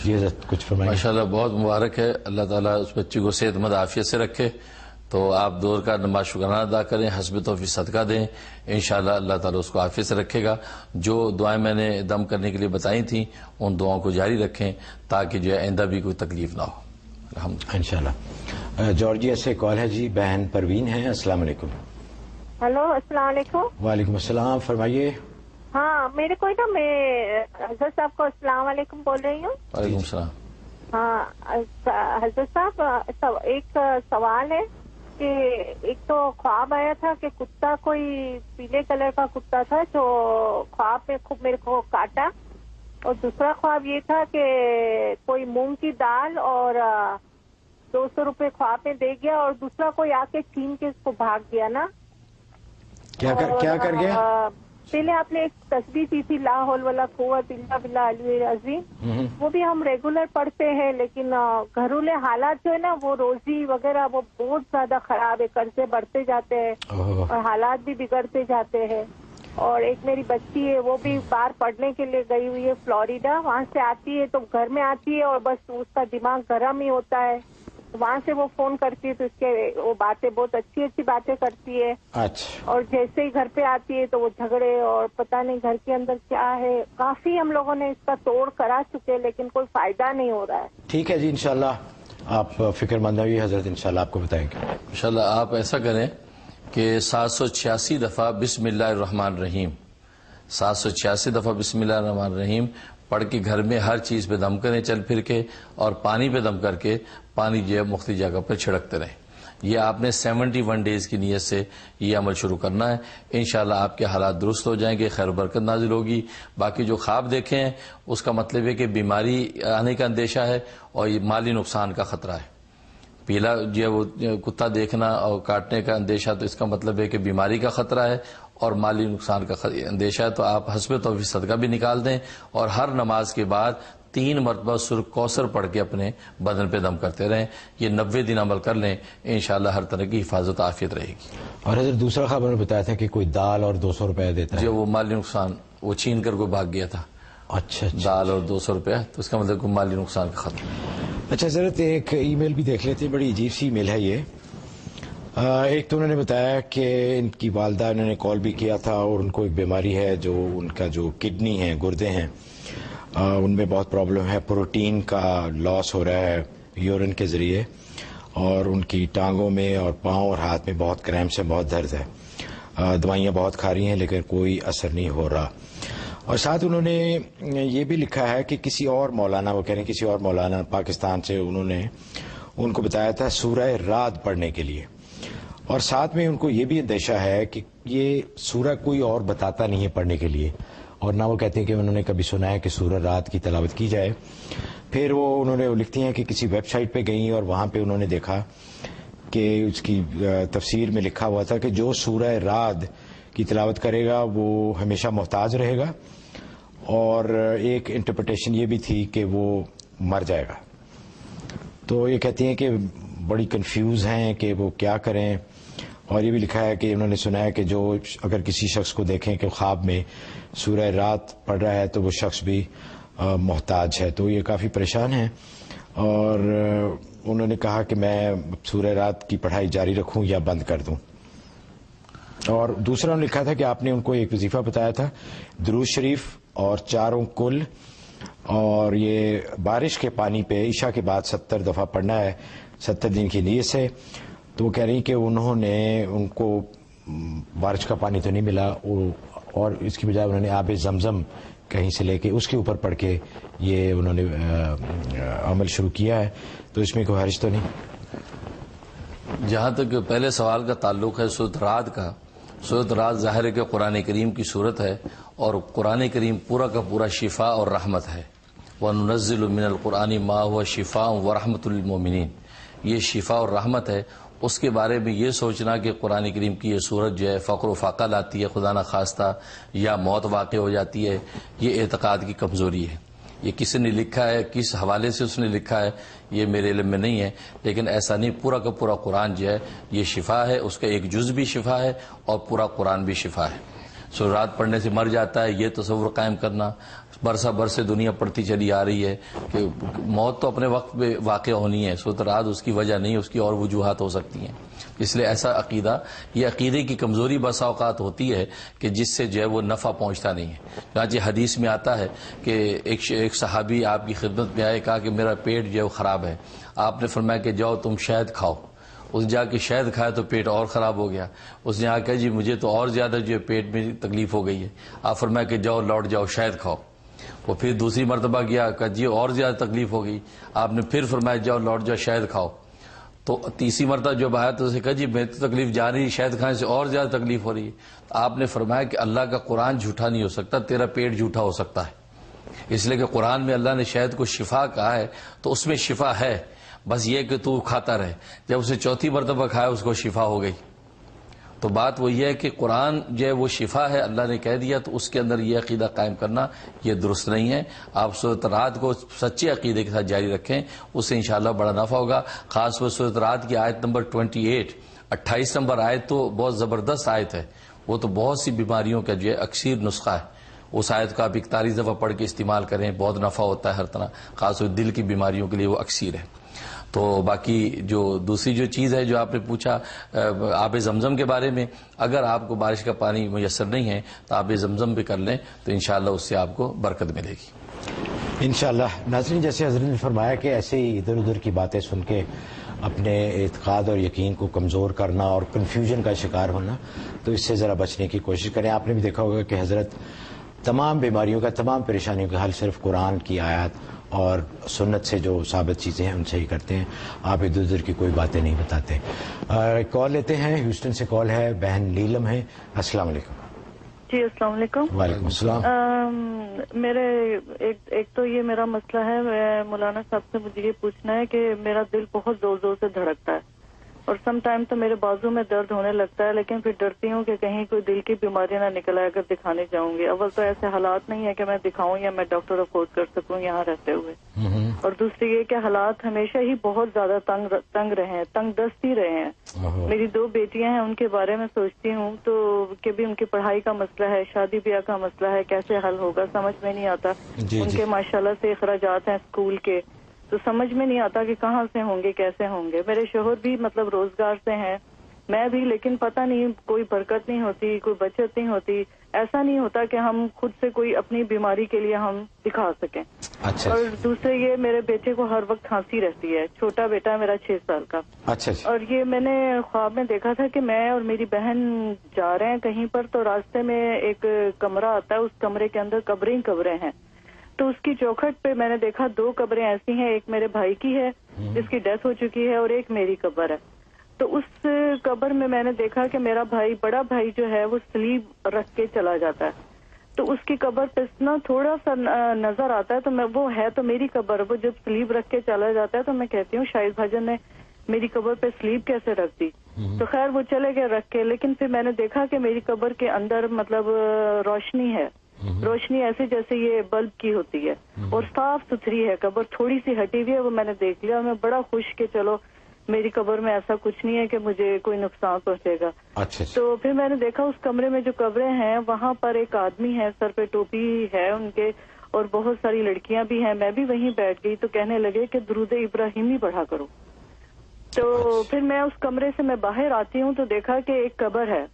جی حضرت کچھ فرمائیں. ماشاءاللہ بہت مبارک ہے. اللہ تعالیٰ اس بچی کو صحت مند عافیت سے رکھے. تو آپ دور کا نماز شکرانہ ادا کریں، حسب توفیق صدقہ دیں. انشاءاللہ اللہ تعالیٰ اس کو عافیت سے رکھے گا. جو دعائیں میں نے دم کرنے کے لیے بتائی تھیں ان دعاؤں کو جاری رکھیں تاکہ جو آئندہ بھی کوئی تکلیف نہ ہو. انشاءاللہ. جارجیا سے کال ہے جی، بہن پروین ہیں. السلام علیکم. ہلو، السلام علیکم. وعلیکم السلام، فرمائیے. ہاں، میرے کو نا، میں حضرت صاحب کو السلام علیکم بول رہی ہوں. وعلیکم السلام. ہاں حضرت صاحب، ایک سوال ہے کہ ایک تو خواب آیا تھا کہ کتا، کوئی پیلے کلر کا کتا تھا جو خواب میں خوب میرے کو کاٹا. اور دوسرا خواب یہ تھا کہ کوئی مونگ کی دال اور 200 روپے خواب میں دے گیا اور دوسرا کوئی آ کے چھین کے اس کو بھاگ گیا نا. کیا کر گیا؟ پہلے آپ نے ایک تصویر دی تھی، لا حول ولا قوت الا باللہ العلی العظیم، وہ بھی ہم ریگولر پڑھتے ہیں، لیکن گھریلو حالات جو ہے نا، وہ روزی وغیرہ وہ بہت زیادہ خراب ہے، قرضے بڑھتے جاتے ہیں اور حالات بھی بگڑتے جاتے ہیں. اور ایک میری بچی ہے، وہ بھی باہر پڑھنے کے لیے گئی ہوئی ہے فلوریڈا. وہاں سے آتی ہے تو گھر میں آتی ہے اور بس اس کا دماغ گرم ہی ہوتا ہے. وہاں سے وہ فون کرتی ہے تو اس کے وہ باتیں بہت اچھی اچھی باتیں کرتی ہے. اور جیسے ہی گھر پہ آتی ہے تو وہ جھگڑے اور پتہ نہیں گھر کے اندر کیا ہے. کافی ہم لوگوں نے اس کا توڑ کرا چکے لیکن کوئی فائدہ نہیں ہو رہا ہے. ٹھیک ہے جی، انشاءاللہ آپ فکر مند ہوئیے، حضرت انشاءاللہ آپ کو بتائیں گے. انشاءاللہ آپ ایسا کریں کہ 786 دفعہ بسم اللہ الرحمن الرحیم، 786 دفعہ بسم اللہ الرحمن الرحیم پڑھ کے گھر میں ہر چیز پہ دم کریں چل پھر کے، اور پانی پہ دم کر کے پانی جو ہے مختلف جگہ پہ چھڑکتے رہیں. یہ آپ نے 71 ڈیز کی نیت سے یہ عمل شروع کرنا ہے. انشاءاللہ آپ کے حالات درست ہو جائیں گے، خیر و برکت نازل ہوگی. باقی جو خواب دیکھیں ہیں اس کا مطلب ہے کہ بیماری آنے کا اندیشہ ہے اور یہ مالی نقصان کا خطرہ ہے. پیلا جو ہے وہ کتا دیکھنا اور کاٹنے کا اندیشہ، تو اس کا مطلب ہے کہ بیماری کا خطرہ ہے اور مالی نقصان کا اندیشہ ہے. تو آپ حسب توفیق صدقہ بھی نکال دیں، اور ہر نماز کے بعد 3 مرتبہ سورہ کوثر پڑھ کے اپنے بدن پہ دم کرتے رہیں. یہ 90 دن عمل کر لیں، انشاءاللہ ہر طرح کی حفاظت عافیت رہے گی. اور حضرت دوسرا خبر میں بتایا تھا کہ کوئی دال اور 200 روپے دیتا ہے، جو وہ مالی نقصان وہ چھین کر کوئی بھاگ گیا تھا. اچھا دال اور 200 روپے، تو اس کا مطلب کوئی مالی نقصان کا خطرہ. اچھا حضرت ایک ای میل بھی دیکھ لیتے ہیں، بڑی عجیب سی ای میل ہے یہ. ایک تو انہوں نے بتایا کہ ان کی والدہ انہوں نے کال بھی کیا تھا اور ان کو ایک بیماری ہے جو ان کا جو کڈنی ہے، گردے ہیں، ان میں بہت پرابلم ہے. پروٹین کا لاس ہو رہا ہے یورین کے ذریعے، اور ان کی ٹانگوں میں اور پاؤں اور ہاتھ میں بہت کریمپس ہے، بہت درد ہے. دوائیاں بہت کھا رہی ہیں لیکن کوئی اثر نہیں ہو رہا. اور ساتھ انہوں نے یہ بھی لکھا ہے کہ کسی اور مولانا، وہ کہہ رہے ہیں کسی اور مولانا پاکستان سے، انہوں نے ان کو بتایا تھا سورہ رعد پڑھنے کے لیے، اور ساتھ میں ان کو یہ بھی اندیشہ ہے کہ یہ سورہ کوئی اور بتاتا نہیں ہے پڑھنے کے لیے، اور نہ وہ کہتے ہیں کہ انہوں نے کبھی سنا ہے کہ سورہ رعد کی تلاوت کی جائے. پھر انہوں نے لکھتی ہیں کہ کسی ویب سائٹ پہ گئیں اور وہاں پہ انہوں نے دیکھا کہ اس کی تفسیر میں لکھا ہوا تھا کہ جو سورہ رعد کی تلاوت کرے گا وہ ہمیشہ محتاج رہے گا، اور ایک انٹرپریٹیشن یہ بھی تھی کہ وہ مر جائے گا. تو یہ کہتی ہیں کہ بڑی کنفیوز ہیں کہ وہ کیا کریں. اور یہ بھی لکھا ہے کہ انہوں نے سنا ہے کہ جو اگر کسی شخص کو دیکھیں کہ خواب میں سورہ رعد پڑھ رہا ہے تو وہ شخص بھی محتاج ہے. تو یہ کافی پریشان ہیں، اور انہوں نے کہا کہ میں سورہ رعد کی پڑھائی جاری رکھوں یا بند کر دوں. اور دوسرا انہوں نے لکھا تھا کہ آپ نے ان کو ایک وظیفہ بتایا تھا، درود شریف اور 4 کل، اور یہ بارش کے پانی پہ عشاء کے بعد 70 دفعہ پڑھنا ہے 70 دن کی نیت سے. تو وہ کہہ رہی کہ انہوں نے ان کو بارش کا پانی تو نہیں ملا، اور اس کی بجائے انہوں نے آب زمزم کہیں سے لے کے اس کے اوپر پڑھ کے یہ انہوں نے عمل شروع کیا ہے. تو اس میں کوئی حرج تو نہیں؟ جہاں تک پہلے سوال کا تعلق ہے سورۃ رعد کا، سورۃ رعد ظاہر ہے کہ قرآن کریم کی صورت ہے، اور قرآن کریم پورا کا پورا شفاء اور رحمت ہے. وَنُنَزِّلُ مِنَ الْقُرْآنِ مَا هُوَ شِفَاءٌ وَرَحْمَةٌ لِلْمُؤْمِنِينَ. یہ شفاء اور رحمت ہے. اس کے بارے میں یہ سوچنا کہ قرآن کریم کی یہ صورت جو ہے فقر و فاقہ لاتی ہے خدا نخواستہ، یا موت واقع ہو جاتی ہے، یہ اعتقاد کی کمزوری ہے. یہ کس نے لکھا ہے، کس حوالے سے اس نے لکھا ہے، یہ میرے علم میں نہیں ہے، لیکن ایسا نہیں. پورا کا پورا قرآن جو ہے یہ شفا ہے، اس کا ایک جز بھی شفا ہے اور پورا قرآن بھی شفا ہے. سورۃ رعد پڑھنے سے مر جاتا ہے، یہ تصور قائم کرنا، برسہ برسے دنیا پڑھتی چلی آ رہی ہے کہ موت تو اپنے وقت پہ واقع ہونی ہے. سورۃ رعد اس کی وجہ نہیں، اس کی اور وجوہات ہو سکتی ہیں. اس لیے ایسا عقیدہ، یہ عقیدے کی کمزوری بسا اوقات ہوتی ہے کہ جس سے جو ہے وہ نفع پہنچتا نہیں ہے. چنانچہ حدیث میں آتا ہے کہ ایک صحابی آپ کی خدمت میں آئے، کہا کہ میرا پیٹ جو ہے وہ خراب ہے. آپ نے فرمایا کہ جاؤ تم شہد کھاؤ. اس جا کے شہد کھایا تو پیٹ اور خراب ہو گیا. اس نے آ کہا جی مجھے تو اور زیادہ جو ہے پیٹ میں تکلیف ہو گئی ہے. آپ فرمایا کہ جاؤ لوٹ جاؤ شہد کھاؤ. وہ پھر دوسری مرتبہ گیا، کہا جی اور زیادہ تکلیف ہو گئی. آپ نے پھر فرمایا جاؤ لوٹ جاؤ شہد کھاؤ. تو تیسری مرتبہ جب آیا تو اسے کہا جی میں تو تکلیف جا رہی، شہد کھانے سے اور زیادہ تکلیف ہو رہی ہے. تو آپ نے فرمایا کہ اللہ کا قرآن جھوٹا نہیں ہو سکتا، تیرا پیٹ جھوٹا ہو سکتا ہے. اس لیے کہ قرآن میں اللہ نے شہد کو شفا کہا ہے تو اس میں شفا ہے، بس یہ کہ تو کھاتا رہے. جب اسے چوتھی مرتبہ کھایا اس کو شفا ہو گئی. تو بات وہ یہ ہے کہ قرآن جو ہے وہ شفا ہے، اللہ نے کہہ دیا، تو اس کے اندر یہ عقیدہ قائم کرنا یہ درست نہیں ہے. آپ سورۃ رعد کو سچے عقیدے کے ساتھ جاری رکھیں، اس سے انشاءاللہ بڑا نفع ہوگا. خاص طور سورۃ رعد کی آیت نمبر 28 نمبر آیت تو بہت زبردست آیت ہے. وہ تو بہت سی بیماریوں کا جو ہے اکثیر نسخہ ہے. اس آیت کا آپ 41 دفعہ پڑھ کے استعمال کریں، بہت نفع ہوتا ہے ہر طرح، خاص طور دل کی بیماریوں کے لیے وہ اکثیر ہے. تو باقی جو دوسری جو چیز ہے جو آپ نے پوچھا آب زمزم کے بارے میں، اگر آپ کو بارش کا پانی میسر نہیں ہے تو آب زمزم بھی کر لیں تو انشاءاللہ اس سے آپ کو برکت ملے گی انشاءاللہ. ناظرین، جیسے حضرت نے فرمایا کہ ایسے ہی ادھر ادھر کی باتیں سن کے اپنے اعتقاد اور یقین کو کمزور کرنا اور کنفیوژن کا شکار ہونا، تو اس سے ذرا بچنے کی کوشش کریں. آپ نے بھی دیکھا ہوگا کہ حضرت تمام بیماریوں کا، تمام پریشانیوں کا حل صرف قرآن کی آیات اور سنت سے جو ثابت چیزیں ہیں ان سے ہی کرتے ہیں. آپ ادھر ادھر کی کوئی باتیں نہیں بتاتے. کال لیتے ہیں. ہیوسٹن سے کال ہے، بہن نیلم ہے. السلام علیکم. جی السلام علیکم. وعلیکم السلام. میرے ایک تو یہ میرا مسئلہ ہے، مولانا صاحب سے مجھے یہ پوچھنا ہے کہ میرا دل بہت زور زور سے دھڑکتا ہے اور سم ٹائم تو میرے بازو میں درد ہونے لگتا ہے، لیکن پھر ڈرتی ہوں کہ کہیں کوئی دل کی بیماری نہ نکل آئے اگر دکھانے جاؤں گی. اول تو ایسے حالات نہیں ہے کہ میں دکھاؤں یا میں ڈاکٹر افورڈ کر سکوں یہاں رہتے ہوئے، اور دوسری یہ کہ حالات ہمیشہ ہی بہت زیادہ تنگ رہے ہیں، تنگ دستی رہے ہیں. میری 2 بیٹیاں ہیں، ان کے بارے میں سوچتی ہوں تو کہ بھی ان کی پڑھائی کا مسئلہ ہے، شادی بیاہ کا مسئلہ ہے، کیسے حل ہوگا سمجھ میں نہیں آتا. ان کے ماشاءاللہ سے اخراجات ہیں اسکول کے، تو سمجھ میں نہیں آتا کہ کہاں سے ہوں گے، کیسے ہوں گے. میرے شوہر بھی مطلب روزگار سے ہیں، میں بھی، لیکن پتہ نہیں کوئی برکت نہیں ہوتی، کوئی بچت نہیں ہوتی. ایسا نہیں ہوتا کہ ہم خود سے کوئی اپنی بیماری کے لیے ہم دکھا سکیں. اچھا. اور دوسرے یہ میرے بیٹے کو ہر وقت کھانسی رہتی ہے، چھوٹا بیٹا ہے میرا 6 سال کا. اچھا. اور یہ میں نے خواب میں دیکھا تھا کہ میں اور میری بہن جا رہے ہیں کہیں پر، تو راستے میں ایک کمرہ آتا ہے، اس کمرے کے اندر قبریں ہیں. تو اس کی چوکھٹ پہ میں نے دیکھا 2 قبریں ایسی ہیں، ایک میرے بھائی کی ہے جس کی ڈیتھ ہو چکی ہے اور ایک میری قبر ہے. تو اس قبر میں نے دیکھا کہ میرا بھائی، بڑا بھائی جو ہے وہ سلیب رکھ کے چلا جاتا ہے. تو اس کی قبر پہ نا تھوڑا سا نظر آتا ہے، تو میں وہ ہے تو میری قبر، وہ جب سلیب رکھ کے چلا جاتا ہے تو میں کہتی ہوں شاہد بھاجن نے میری قبر پہ سلیب کیسے رکھ دی. تو خیر وہ چلے گئے رکھ کے، لیکن پھر میں نے دیکھا کہ میری قبر کے اندر مطلب روشنی ہے، روشنی ایسے جیسے یہ بلب کی ہوتی ہے، اور صاف ستھری ہے قبر، تھوڑی سی ہٹی ہوئی ہے. وہ میں نے دیکھ لیا اور میں بڑا خوش کہ چلو میری قبر میں ایسا کچھ نہیں ہے کہ مجھے کوئی نقصان پہنچے گا. اچھا. تو پھر میں نے دیکھا اس کمرے میں جو قبریں ہیں وہاں پر ایک آدمی ہے، سر پہ ٹوپی ہے ان کے، اور بہت ساری لڑکیاں بھی ہیں. میں بھی وہیں بیٹھ گئی تو کہنے لگے کہ درود ابراہیمی پڑھا کرو. تو پھر میں اس کمرے سے میں باہر آتی ہوں تو دیکھا کہ ایک قبر ہے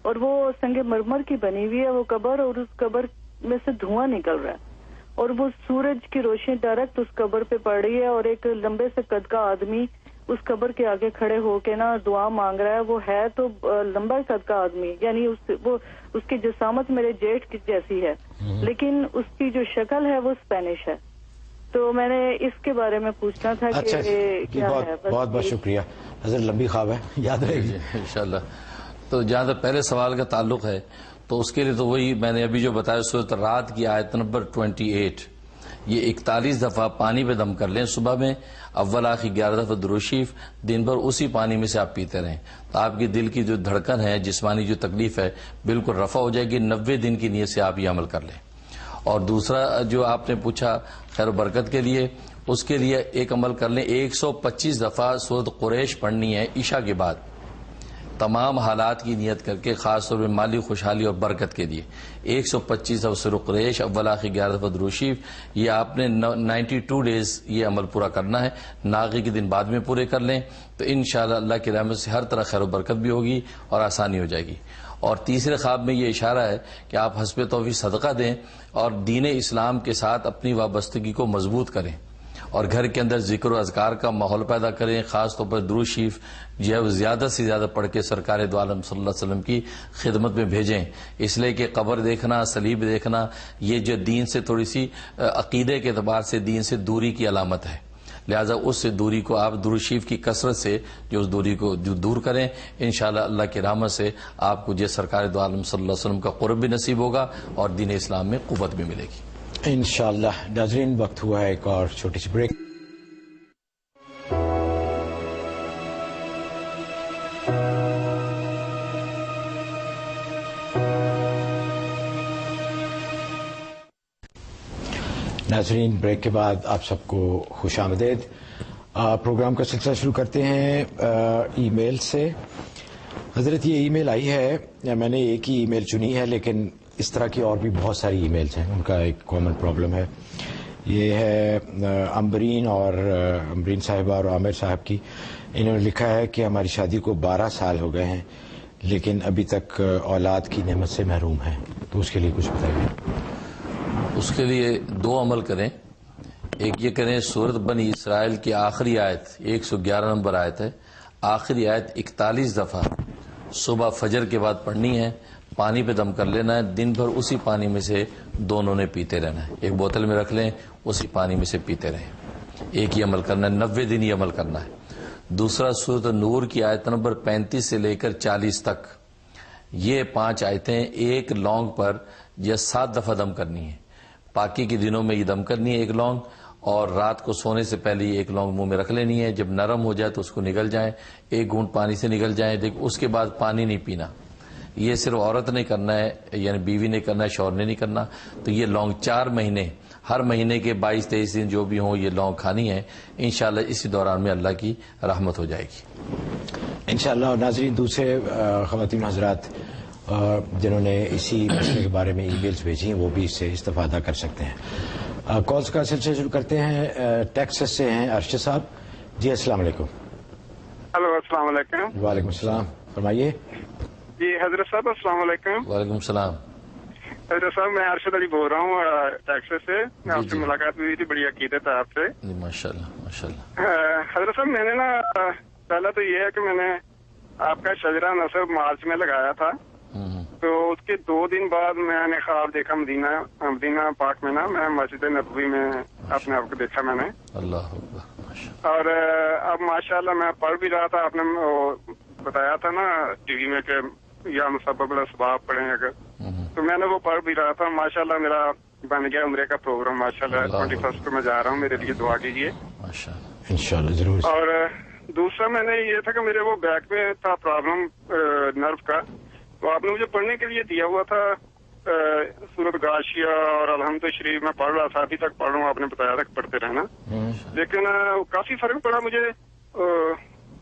اور وہ سنگ مرمر کی بنی ہوئی ہے وہ قبر، اور اس قبر میں سے دھواں نکل رہا ہے اور وہ سورج کی روشنی ڈائریکٹ اس قبر پہ پڑ رہی ہے. اور ایک لمبے سے قد کا آدمی اس قبر کے آگے کھڑے ہو کے نا دعا مانگ رہا ہے. وہ ہے تو لمبا قد کا آدمی، یعنی اس کی جسامت میرے جیٹھ کی جیسی ہے، لیکن اس کی جو شکل ہے وہ اسپینش ہے. تو میں نے اس کے بارے میں پوچھنا تھا کہ کیا ہے. بہت بہت شکریہ. حضرت لمبی خواب ہے، یاد رہے گی انشاءاللہ. تو جہاں تک پہلے سوال کا تعلق ہے تو اس کے لیے تو وہی میں نے ابھی جو بتایا سورۃ رات کی آیت نمبر 28، یہ 41 دفعہ پانی پہ دم کر لیں. صبح میں اول آخر 11 دفعہ درود شریف، دن بھر اسی پانی میں سے آپ پیتے رہیں تو آپ کی دل کی جو دھڑکن ہے، جسمانی جو تکلیف ہے بالکل رفع ہو جائے گی. 90 دن کی نیت سے آپ یہ عمل کر لیں. اور دوسرا جو آپ نے پوچھا خیر و برکت کے لیے، اس کے لیے ایک عمل کر لیں. 125 دفعہ سورۃ قریش پڑھنی ہے عشاء کے بعد، تمام حالات کی نیت کر کے، خاص طور پہ مالی خوشحالی اور برکت کے لیے. 125 دفعہ سورۃ قریش، اول آخر 11 دفعہ درود شریف. یہ آپ نے 92 ڈیز یہ عمل پورا کرنا ہے. ناغے کے دن بعد میں پورے کر لیں تو انشاءاللہ اللہ کی رحمت سے ہر طرح خیر و برکت بھی ہوگی اور آسانی ہو جائے گی. اور تیسرے خواب میں یہ اشارہ ہے کہ آپ حسب توفیق صدقہ دیں اور دین اسلام کے ساتھ اپنی وابستگی کو مضبوط کریں اور گھر کے اندر ذکر و اذکار کا ماحول پیدا کریں. خاص طور پر درود شریف جو ہے وہ زیادہ سے زیادہ پڑھ کے سرکار دو عالم صلی اللہ علیہ وسلم کی خدمت میں بھیجیں. اس لیے کہ قبر دیکھنا، صلیب دیکھنا، یہ جو دین سے تھوڑی سی عقیدے کے اعتبار سے دین سے دوری کی علامت ہے. لہٰذا اس سے دوری کو آپ درود شریف کی کثرت سے جو اس دوری کو دور کریں. انشاءاللہ اللہ کی رحمت سے آپ کو جو سرکار دو عالم صلی اللہ علیہ وسلم کا قرب بھی نصیب ہوگا اور دین اسلام میں قوت بھی ملے گی انشاءاللہ. ناظرین وقت ہوا ہے ایک اور چھوٹی سی بریک. ناظرین بریک کے بعد آپ سب کو خوش آمدید. پروگرام کا سلسلہ شروع کرتے ہیں ای میل سے. حضرت یہ ای میل آئی ہے، میں نے ایک ہی ای میل چنی ہے لیکن اس طرح کی اور بھی بہت ساری ای میلز ہیں، ان کا ایک کامن پرابلم ہے. یہ ہے امبرین صاحبہ اور عامر صاحب کی. انہوں نے لکھا ہے کہ ہماری شادی کو 12 سال ہو گئے ہیں لیکن ابھی تک اولاد کی نعمت سے محروم ہیں، تو اس کے لیے کچھ بتائیے. اس کے لیے 2 عمل کریں. ایک یہ کریں سورۃ بنی اسرائیل کی آخری آیت 111 نمبر آیت ہے، آخری آیت 41 دفعہ صبح فجر کے بعد پڑھنی ہے. پانی پہ دم کر لینا ہے، دن بھر اسی پانی میں سے دونوں نے پیتے رہنا ہے، ایک بوتل میں رکھ لیں، اسی پانی میں سے پیتے رہیں، ایک ہی عمل کرنا ہے، 90 دن یہ عمل کرنا ہے۔ دوسرا سورۃ نور کی آیت نمبر 35 سے لے کر 40 تک، یہ 5 آیتیں ایک لونگ پر یہ 7 دفعہ دم کرنی ہے۔ پاکی کے دنوں میں یہ دم کرنی ہے ایک لونگ، اور رات کو سونے سے پہلے ایک لونگ منہ میں رکھ لینی ہے، جب نرم ہو جائے تو اس کو نگل جائیں، ایک گھونٹ پانی سے نگل جائیں، اس کے بعد پانی نہیں پینا۔ یہ صرف عورت نے کرنا ہے، یعنی بیوی نے کرنا ہے، شوہر نے نہیں کرنا۔ تو یہ لونگ 4 مہینے، ہر مہینے کے 22-23 دن جو بھی ہوں یہ لونگ کھانی ہے، انشاءاللہ اسی دوران میں اللہ کی رحمت ہو جائے گی انشاءاللہ۔ اور ناظرین، دوسرے خواتین حضرات جنہوں نے اسی مسئلے کے بارے میں ای میلز بھیجی ہیں وہ بھی اس سے استفادہ کر سکتے ہیں۔ کالز کا سلسلہ شروع کرتے ہیں، ٹیکساس سے ہیں ارشد صاحب۔ جی السلام علیکم۔ ہلو، السلام علیکم۔ وعلیکم السلام، فرمائیے۔ جی حضرت صاحب السلام علیکم۔ وعلیکم السلام۔ حضرت صاحب میں ارشد علی بول رہا ہوں ٹیکساس سے، میں آپ سے ملاقات ہوئی تھی، بڑی عقیدت ہے آپ سے۔ ماشاء اللہ ماشاء اللہ۔ حضرت صاحب میں نے نا پہلا تو یہ ہے کہ میں نے آپ کا شجرہ نصب مارچ میں لگایا تھا، تو اس کے 2 دن بعد میں نے خواب دیکھا مدینہ پاک میں نا، میں مسجد نبوی میں اپنے آپ کو دیکھا میں نے، اللہ اکبر۔ اور اب ماشاءاللہ میں پڑھ بھی رہا تھا، آپ نے بتایا تھا نا ٹی وی میں کہ یا مسبب الاسباب پڑھیں اگر، تو میں نے وہ پڑھ بھی رہا تھا، ماشاءاللہ میرا بن گیا عمرے کا پروگرام، ماشاءاللہ 21 کو میں جا رہا ہوں، میرے لیے دعا کیجیے انشاءاللہ ضرور۔ اور دوسرا میں نے یہ تھا کہ میرے وہ بیک میں تھا پرابلم نرو کا، تو آپ نے مجھے پڑھنے کے لیے دیا ہوا تھا سورۃ غاشیہ اور الحمد شریف، میں پڑھ رہا تھا، ابھی تک پڑھ رہا ہوں، آپ نے بتایا تھا کہ پڑھتے رہنا، لیکن کافی فرق پڑا مجھے،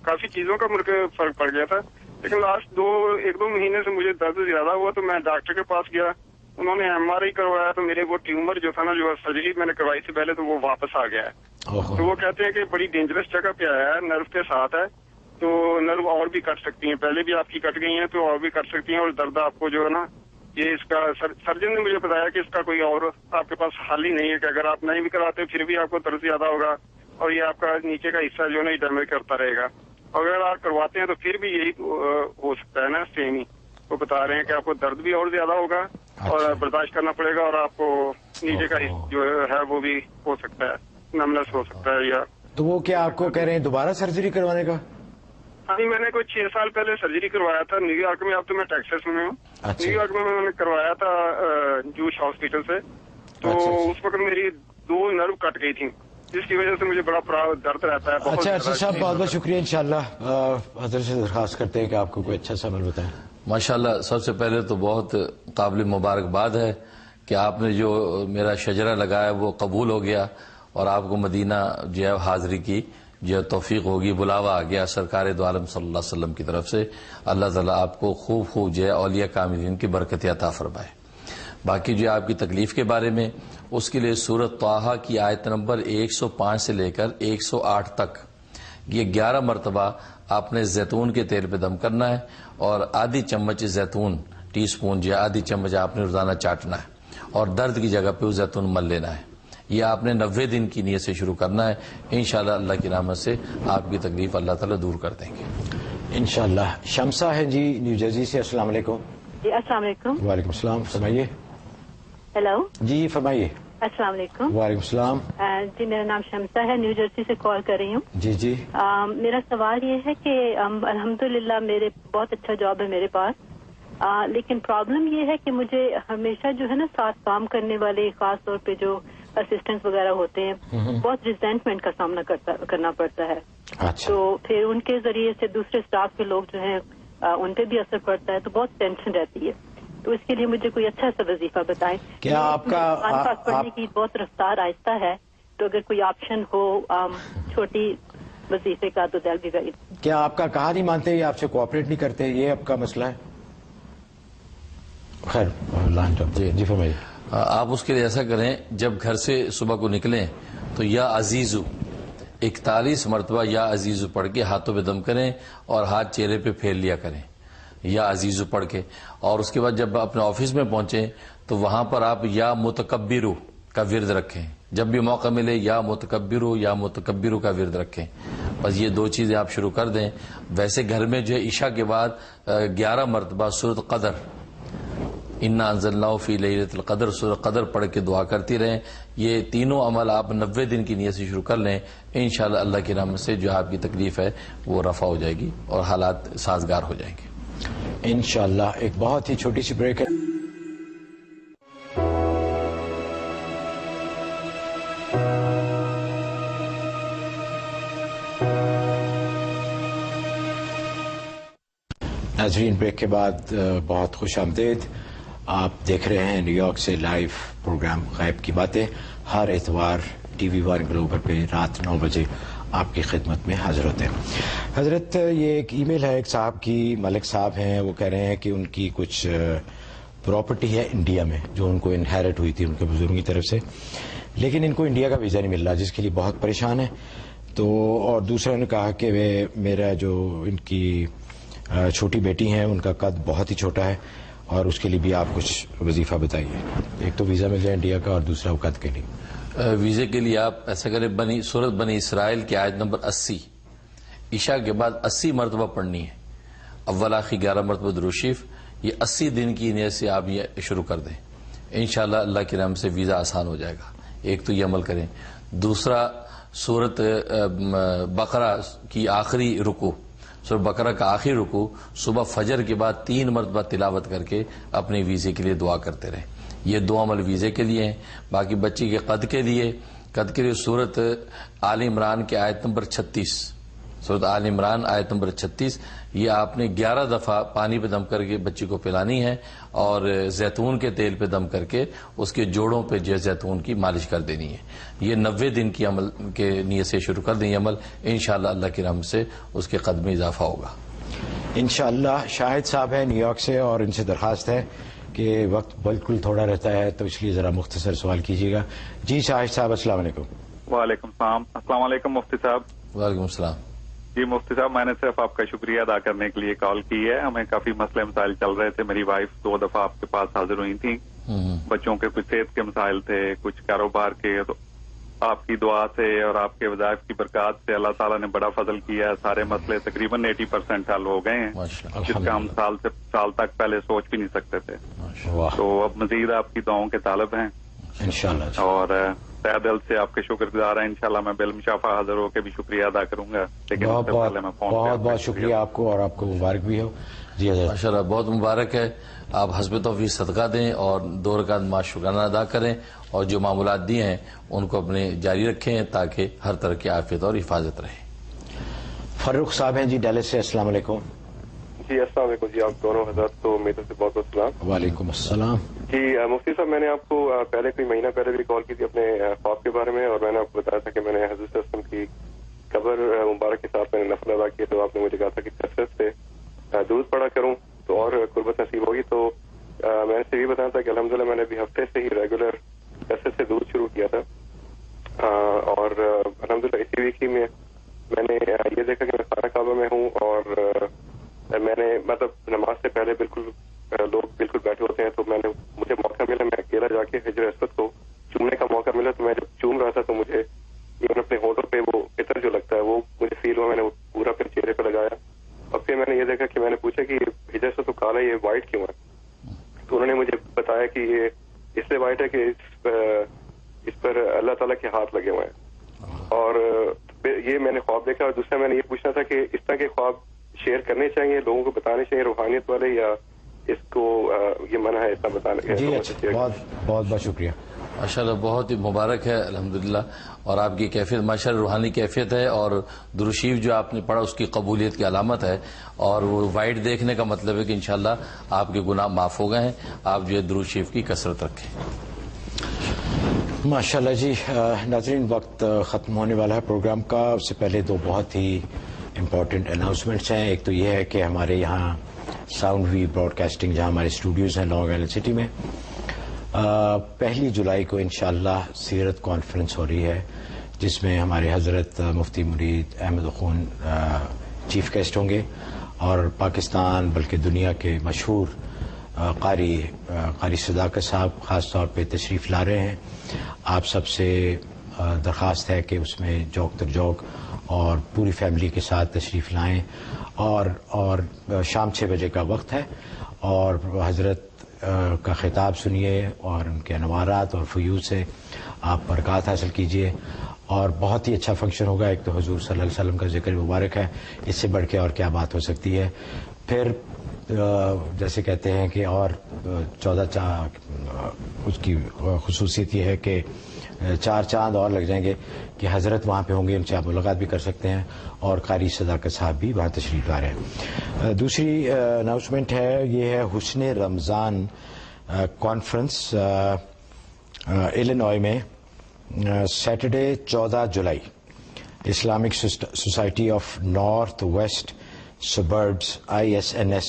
کافی چیزوں کا مجھے فرق پڑ گیا تھا، لیکن لاسٹ 1-2 مہینے سے مجھے درد زیادہ ہوا، تو میں ڈاکٹر کے پاس گیا، انہوں نے MRI کروایا، تو میرے وہ ٹیومر جو تھا نا، جو سرجری میں نے کروائی تھی پہلے، تو وہ واپس آ گیا ہے، تو وہ کہتے ہیں کہ بڑی ڈینجرس جگہ پہ آیا ہے، نرو کے ساتھ ہے، تو نرو اور بھی کٹ سکتی ہیں، پہلے بھی آپ کی کٹ گئی ہیں تو اور بھی کٹ سکتی ہیں، اور درد آپ کو جو ہے نا، یہ اس کا سرجن نے مجھے بتایا کہ اس کا کوئی اور آپ کے پاس حل ہی نہیں ہے، کہ اگر آپ نہیں بھی کراتے پھر بھی آپ کو درد زیادہ ہوگا، اور یہ آپ کا نیچے کا حصہ جو ہے نا ڈیمیج کرتا رہے گا، اگر آپ کرواتے ہیں تو پھر بھی یہی ہو سکتا ہے نا، سیم ہی وہ بتا رہے ہیں کہ آپ کو درد بھی اور زیادہ ہوگا اور برداشت کرنا پڑے گا، اور آپ کو نیچے کا جو ہے وہ بھی ہو سکتا ہے، نمنس ہو سکتا ہے۔ یا تو وہ کیا آپ کو کہہ رہے ہیں دوبارہ سرجری کروانے کا؟ ہاں، میں نے کوئی 6 سال پہلے سرجری کروایا تھا نیو یارک میں، اب تو میں ٹیکساس میں ہوں، نیو یارک میں نے کروایا تھا جوش ہاسپٹل سے، تو اس وقت میری 2 نرو کٹ گئی تھی، جس کی وجہ سے مجھے بڑا درد رہتا ہے۔ اچھا صاحب، بہت بہت شکریہ، انشاءاللہ حضرت سے درخواست کرتے ہیں کہ آپ کو کوئی اچھا سا عمل بتائیں۔ ماشاءاللہ، سب سے پہلے تو بہت قابل مبارکباد ہے کہ آپ نے جو میرا شجرہ لگایا وہ قبول ہو گیا، اور آپ کو مدینہ جو ہے حاضری کی جو توفیق ہوگی، بلاوا آ گیا سرکار دو عالم صلی اللہ علیہ وسلم کی طرف سے۔ اللہ تعالیٰ آپ کو خوب جو ہے اولیاء کاملین کی برکت عطا فرمائے۔ باقی جو آپ کی تکلیف کے بارے میں، اس کے لیے سورۃ طٰہٰ کی آیت نمبر 105 سے لے کر 108 تک یہ 11 مرتبہ آپ نے زیتون کے تیل پہ دم کرنا ہے، اور آدھی چمچ زیتون، ٹی سپون جو آدھی چمچ آپ نے روزانہ چاٹنا ہے، اور درد کی جگہ پہ وہ زیتون مل لینا ہے۔ یہ آپ نے 90 دن کی نیت سے شروع کرنا ہے، انشاءاللہ اللہ کی رحمت سے آپ کی تکلیف اللہ تعالیٰ دور کر دیں گے انشاءاللہ۔ شمسہ ہے جی نیو جرسی سے، السلام علیکم۔ جی السلام علیکم۔ وعلیکم السلام، فرمائیے۔ ہیلو جی فرمائیے۔ السلام علیکم۔ وعلیکم السلام۔ جی میرا نام شمسہ ہے، نیو جرسی سے کال کر رہی ہوں۔ جی جی۔ میرا سوال یہ ہے کہ الحمدللہ میرے بہت اچھا جاب ہے میرے پاس، لیکن پرابلم یہ ہے کہ مجھے ہمیشہ جو ہے نا ساتھ کام کرنے والے، خاص طور پہ جو اسسٹنٹس وغیرہ ہوتے ہیں، بہت ریزینٹمنٹ کا سامنا کرنا پڑتا ہے۔ تو پھر ان کے ذریعے سے دوسرے اسٹاف کے لوگ جو ہیں ان پہ بھی اثر پڑتا ہے، تو بہت ٹینشن رہتی ہے۔ تو اس کے لیے مجھے کوئی اچھا سا وظیفہ بتائیں۔ کیا آپ کا پڑھنے کی بہت رفتار آہستہ ہے، تو اگر کوئی آپشن ہو چھوٹی وظیفے کا تو دل بھی گئی۔ کیا آپ کا کہا نہیں مانتے یا آپ سے کوآپریٹ نہیں کرتے، یہ آپ کا مسئلہ ہے؟ خیر جی فرمائیے۔ آپ اس کے لیے ایسا کریں، جب گھر سے صبح کو نکلیں تو یا عزیزو 41 مرتبہ یا عزیزو پڑھ کے ہاتھوں پہ دم کریں، اور ہاتھ چہرے پہ پھیر لیا کریں یا عزیزو پڑھ کے، اور اس کے بعد جب اپنے آفس میں پہنچیں تو وہاں پر آپ یا متکبرو کا ورد رکھیں، جب بھی موقع ملے یا متکبرو کا ورد رکھیں، بس یہ 2 چیزیں آپ شروع کر دیں۔ ویسے گھر میں جو ہے عشاء کے بعد 11 مرتبہ سورۃ قدر انا انزلناہ فی لیلۃ القدر، سورہ قدر پڑھ کے دعا کرتی رہیں. یہ تینوں عمل آپ 90 دن کی نیت سے شروع کر لیں، انشاءاللہ اللہ کی رحمت سے جو آپ کی تکلیف ہے وہ رفع ہو جائے گی اور حالات سازگار ہو جائیں گے انشاءاللہ. ایک بہت ہی چھوٹی سی بریک ہے. ناظرین، بریک کے بعد بہت خوش آمدید. آپ دیکھ رہے ہیں نیو یارک سے لائیو پروگرام غیب کی باتیں. ہر اتوار ٹی وی ون گلوبل پہ رات 9 بجے آپ کی خدمت میں حاضر ہوتے ہیں. حضرت، یہ ایک ای میل ہے ایک صاحب کی، ملک صاحب ہیں، وہ کہہ رہے ہیں کہ ان کی کچھ پراپرٹی ہے انڈیا میں جو ان کو انہیرٹ ہوئی تھی ان کے بزرگوں کی طرف سے، لیکن ان کو انڈیا کا ویزا نہیں مل رہا، جس کے لیے بہت پریشان ہے. تو اور دوسرا نے کہا کہ میرا جو ان کی چھوٹی بیٹی ہیں ان کا قد بہت ہی چھوٹا ہے اور اس کے لیے بھی آپ کچھ وظیفہ بتائیے. ایک تو ویزا مل جائے انڈیا کا اور دوسرا وہ قد کے لیے. ویزے کے لیے آپ ایسا کریں، سورۃ بنی اسرائیل کی آیت نمبر 80 عشاء کے بعد 80 مرتبہ پڑھنی ہے. اول آخر 11 مرتبہ درود شریف. یہ 80 دن کی نیت سے آپ یہ شروع کر دیں، انشاءاللہ اللہ کی رحمت سے ویزا آسان ہو جائے گا. ایک تو یہ عمل کریں. دوسرا، سورۃ بقرہ کی آخری رکوع، سورہ بقرہ کا آخری رکوع صبح فجر کے بعد 3 مرتبہ تلاوت کر کے اپنے ویزے کے لیے دعا کرتے رہیں. یہ 2 عمل ویزے کے لیے ہیں. باقی بچی کے قد کے لیے سورۃ آل عمران کی آیت نمبر 36، سورۃ آل عمران آیت نمبر 36، یہ آپ نے 11 دفعہ پانی پہ دم کر کے بچی کو پلانی ہے اور زیتون کے تیل پہ دم کر کے اس کے جوڑوں پہ زیتون کی مالش کر دینی ہے. یہ 90 دن کی عمل کے نیت سے شروع کر دیں یہ عمل، انشاءاللہ اللہ کی رحمت سے اس کے قد میں اضافہ ہوگا انشاءاللہ. شاہد صاحب ہیں نیو یارک سے اور ان سے درخواست ہے کہ وقت بالکل تھوڑا رہتا ہے تو اس لیے ذرا مختصر سوال کیجیے گا. جی شاہد صاحب، السلام علیکم. وعلیکم السلام. السلام علیکم مفتی صاحب. وعلیکم السلام. جی مفتی صاحب، میں نے صرف آپ کا شکریہ ادا کرنے کے لیے کال کی ہے. ہمیں کافی مسئلے مسائل چل رہے تھے. میری وائف 2 دفعہ آپ کے پاس حاضر ہوئی تھیں. بچوں کے کچھ صحت کے مسائل تھے، کچھ کاروبار کے. تو آپ کی دعا سے اور آپ کے وظائف کی برکات سے اللہ تعالیٰ نے بڑا فضل کیا ہے. سارے مسئلے تقریباً 80% حل ہو گئے ہیں، جس کا ہم سال تک پہلے سوچ بھی نہیں سکتے تھے. تو اب مزید آپ کی دعاؤں کے طالب ہیں انشاءاللہ، اور تہ دل سے آپ کے شکر گزار ہیں. انشاءاللہ میں بالمشافہ حاضر ہو کے بھی شکریہ ادا کروں گا. لیکن بہت بہت شکریہ آپ کو اور آپ کو مبارک بھی ہو. جی حضرت، ماشاءاللہ بہت مبارک ہے. آپ حسب توفیق صدقہ دیں اور 2 رکعت نماز شکرانہ ادا کریں اور جو معمولات دیے ہیں ان کو اپنے جاری رکھیں تاکہ ہر طرح کی عافیت اور حفاظت رہے. فاروق صاحب ہیں جی ڈیلس سے، السلام علیکم. جی السلام علیکم. جی آپ دونوں حضرات کو میرے سے بہت بہت سلام. وعلیکم السلام. جی مفتی صاحب، میں نے آپ کو پہلے کوئی مہینہ پہلے بھی کال کی تھی اپنے خواب کے بارے میں، اور میں نے آپ کو بتایا تھا کہ میں نے حضرت وسلم کی قبر مبارک کے ساتھ میں نے نفل ادا کیا. تو آپ نے مجھے کہا تھا کہ کثرت سے درود پڑھا کروں تو اور قربت نصیب ہوگی. تو میں نے یہ بتایا تھا کہ الحمدللہ میں نے ابھی ہفتے سے ہی ریگولر کثرت سے درود شروع کیا تھا، اور الحمدللہ اسی ویک ہی میں نے یہ دیکھا کہ میں خانہ کعبہ میں ہوں اور میں نے مطلب نماز سے پہلے بالکل لوگ بالکل بیٹھے ہوتے ہیں، تو مجھے موقع ملا، میں اکیلا جا کے حجر اسود کو چومنے کا موقع ملا. تو میں جب چوم رہا تھا تو مجھے ایون اپنے ہونٹوں پہ وہ عطر جو لگتا ہے وہ مجھے فیل ہوا. میں نے وہ پورا اپنے چہرے پہ لگایا اور پھر میں نے یہ دیکھا کہ میں نے پوچھا کہ حجر اسود تو کالا، یہ وائٹ کیوں ہے؟ تو انہوں نے مجھے بتایا کہ یہ اس لیے وائٹ ہے کہ اس پر اللہ تعالیٰ کے ہاتھ لگے ہوئے ہیں. اور یہ میں نے خواب دیکھا. اور دوسرا میں نے یہ پوچھنا تھا کہ اس طرح کے خواب شیئر کرنے چاہیے، لوگوں کو بتانے چاہیے روحانیت والے، یا اس کو یہ منع ہے اتنا بتانے کا؟ جی اچھا، بہت بہت شکریہ. ماشاءاللہ بہت ہی مبارک ہے الحمدللہ. اور آپ کی کیفیت ماشاءاللہ روحانی کیفیت ہے، اور درود شریف جو آپ نے پڑھا اس کی قبولیت کی علامت ہے. اور وہ وائٹ دیکھنے کا مطلب ہے کہ انشاءاللہ آپ کے گناہ معاف ہو گئے ہیں. آپ جو ہے درود شریف کی کثرت رکھیں. ماشاءاللہ. جی ناظرین، وقت ختم ہونے والا ہے پروگرام کا. اس سے پہلے 2 بہت ہی امپورٹنٹ اناؤنسمنٹس ہیں. ایک تو یہ ہے کہ ہمارے یہاں ساؤنڈ وی براڈ کاسٹنگ جہاں ہمارے اسٹوڈیوز ہیں لانگ آئیلینڈ سٹی میں، 1 جولائی کو انشاءاللہ سیرت کانفرنس ہو رہی ہے، جس میں ہمارے حضرت مفتی مرید احمد اخون چیف گیسٹ ہوں گے، اور پاکستان بلکہ دنیا کے مشہور قاری صداقت صاحب خاص طور پہ تشریف لا رہے ہیں. آپ سب سے درخواست ہے کہ اس میں جوک تر جوک اور پوری فیملی کے ساتھ تشریف لائیں. اور شام 6 بجے کا وقت ہے، اور حضرت کا خطاب سنیے اور ان کے انوارات اور فیوز سے آپ برکات حاصل کیجیے، اور بہت ہی اچھا فنکشن ہوگا. ایک تو حضور صلی اللہ علیہ وسلم کا ذکر مبارک ہے، اس سے بڑھ کے اور کیا بات ہو سکتی ہے. پھر جیسے کہتے ہیں کہ اور 14 اس کی خصوصیت یہ ہے کہ 4 چاند اور لگ جائیں گے کہ حضرت وہاں پہ ہوں گے، ان سے آپ ملاقات بھی کر سکتے ہیں، اور قاری صداقت صاحب بھی وہاں تشریف لا رہے ہیں. دوسری اناؤنسمنٹ ہے، یہ ہے حسن رمضان کانفرنس ایلینوائے میں Saturday 14 July. Islamic society of north west suburbs ISNS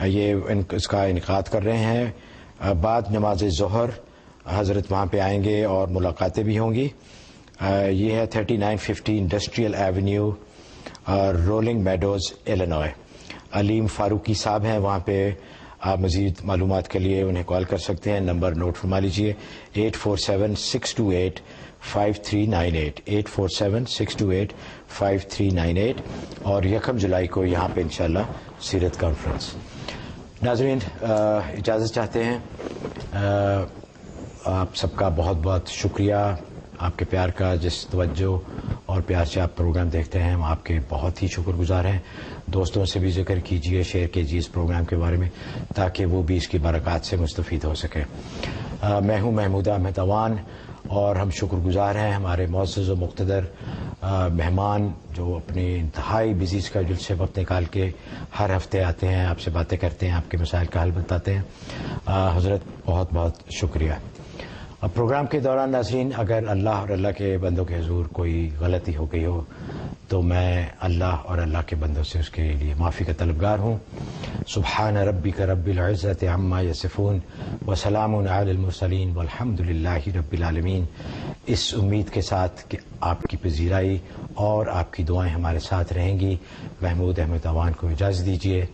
یہ اس کا انعقاد کر رہے ہیں. بعد نماز ظہر حضرت وہاں پہ آئیں گے اور ملاقاتیں بھی ہوں گی. یہ ہے 3950 انڈسٹریل ایونیو رولنگ میڈوز ایلینوائے. علیم فاروقی صاحب ہیں وہاں پہ. آپ مزید معلومات کے لیے انہیں کال کر سکتے ہیں. نمبر نوٹ فرما لیجیے 847-628-5398 847-628-5398 اور 1 جولائی کو یہاں پہ انشاءاللہ سیرت کانفرنس. ناظرین اجازت چاہتے ہیں. آپ سب کا بہت بہت شکریہ، آپ کے پیار کا، جس توجہ اور پیار سے آپ پروگرام دیکھتے ہیں ہم آپ کے بہت ہی شکر گزار ہیں. دوستوں سے بھی ذکر کیجیے، شیئر کیجیے اس پروگرام کے بارے میں تاکہ وہ بھی اس کی برکات سے مستفید ہو سکے. میں ہوں محمود احمد اوان اور ہم شکر گزار ہیں ہمارے معزز و مقتدر مہمان جو اپنے انتہائی بزی اسکیڈول سے وقت نکال کے ہر ہفتے آتے ہیں، آپ سے باتیں کرتے ہیں، آپ کے مسائل کا حل بتاتے ہیں. حضرت بہت بہت شکریہ. اب پروگرام کے دوران ناظرین اگر اللہ اور اللہ کے بندوں کے حضور کوئی غلطی ہو گئی ہو تو میں اللہ اور اللہ کے بندوں سے اس کے لیے معافی کا طلبگار ہوں. سبحان ربک رب العزت عما یصفون وسلام علی المرسلین والحمد للہ رب العالمین. اس امید کے ساتھ کہ آپ کی پذیرائی اور آپ کی دعائیں ہمارے ساتھ رہیں گی، محمود احمد اوان کو اجازت دیجیے.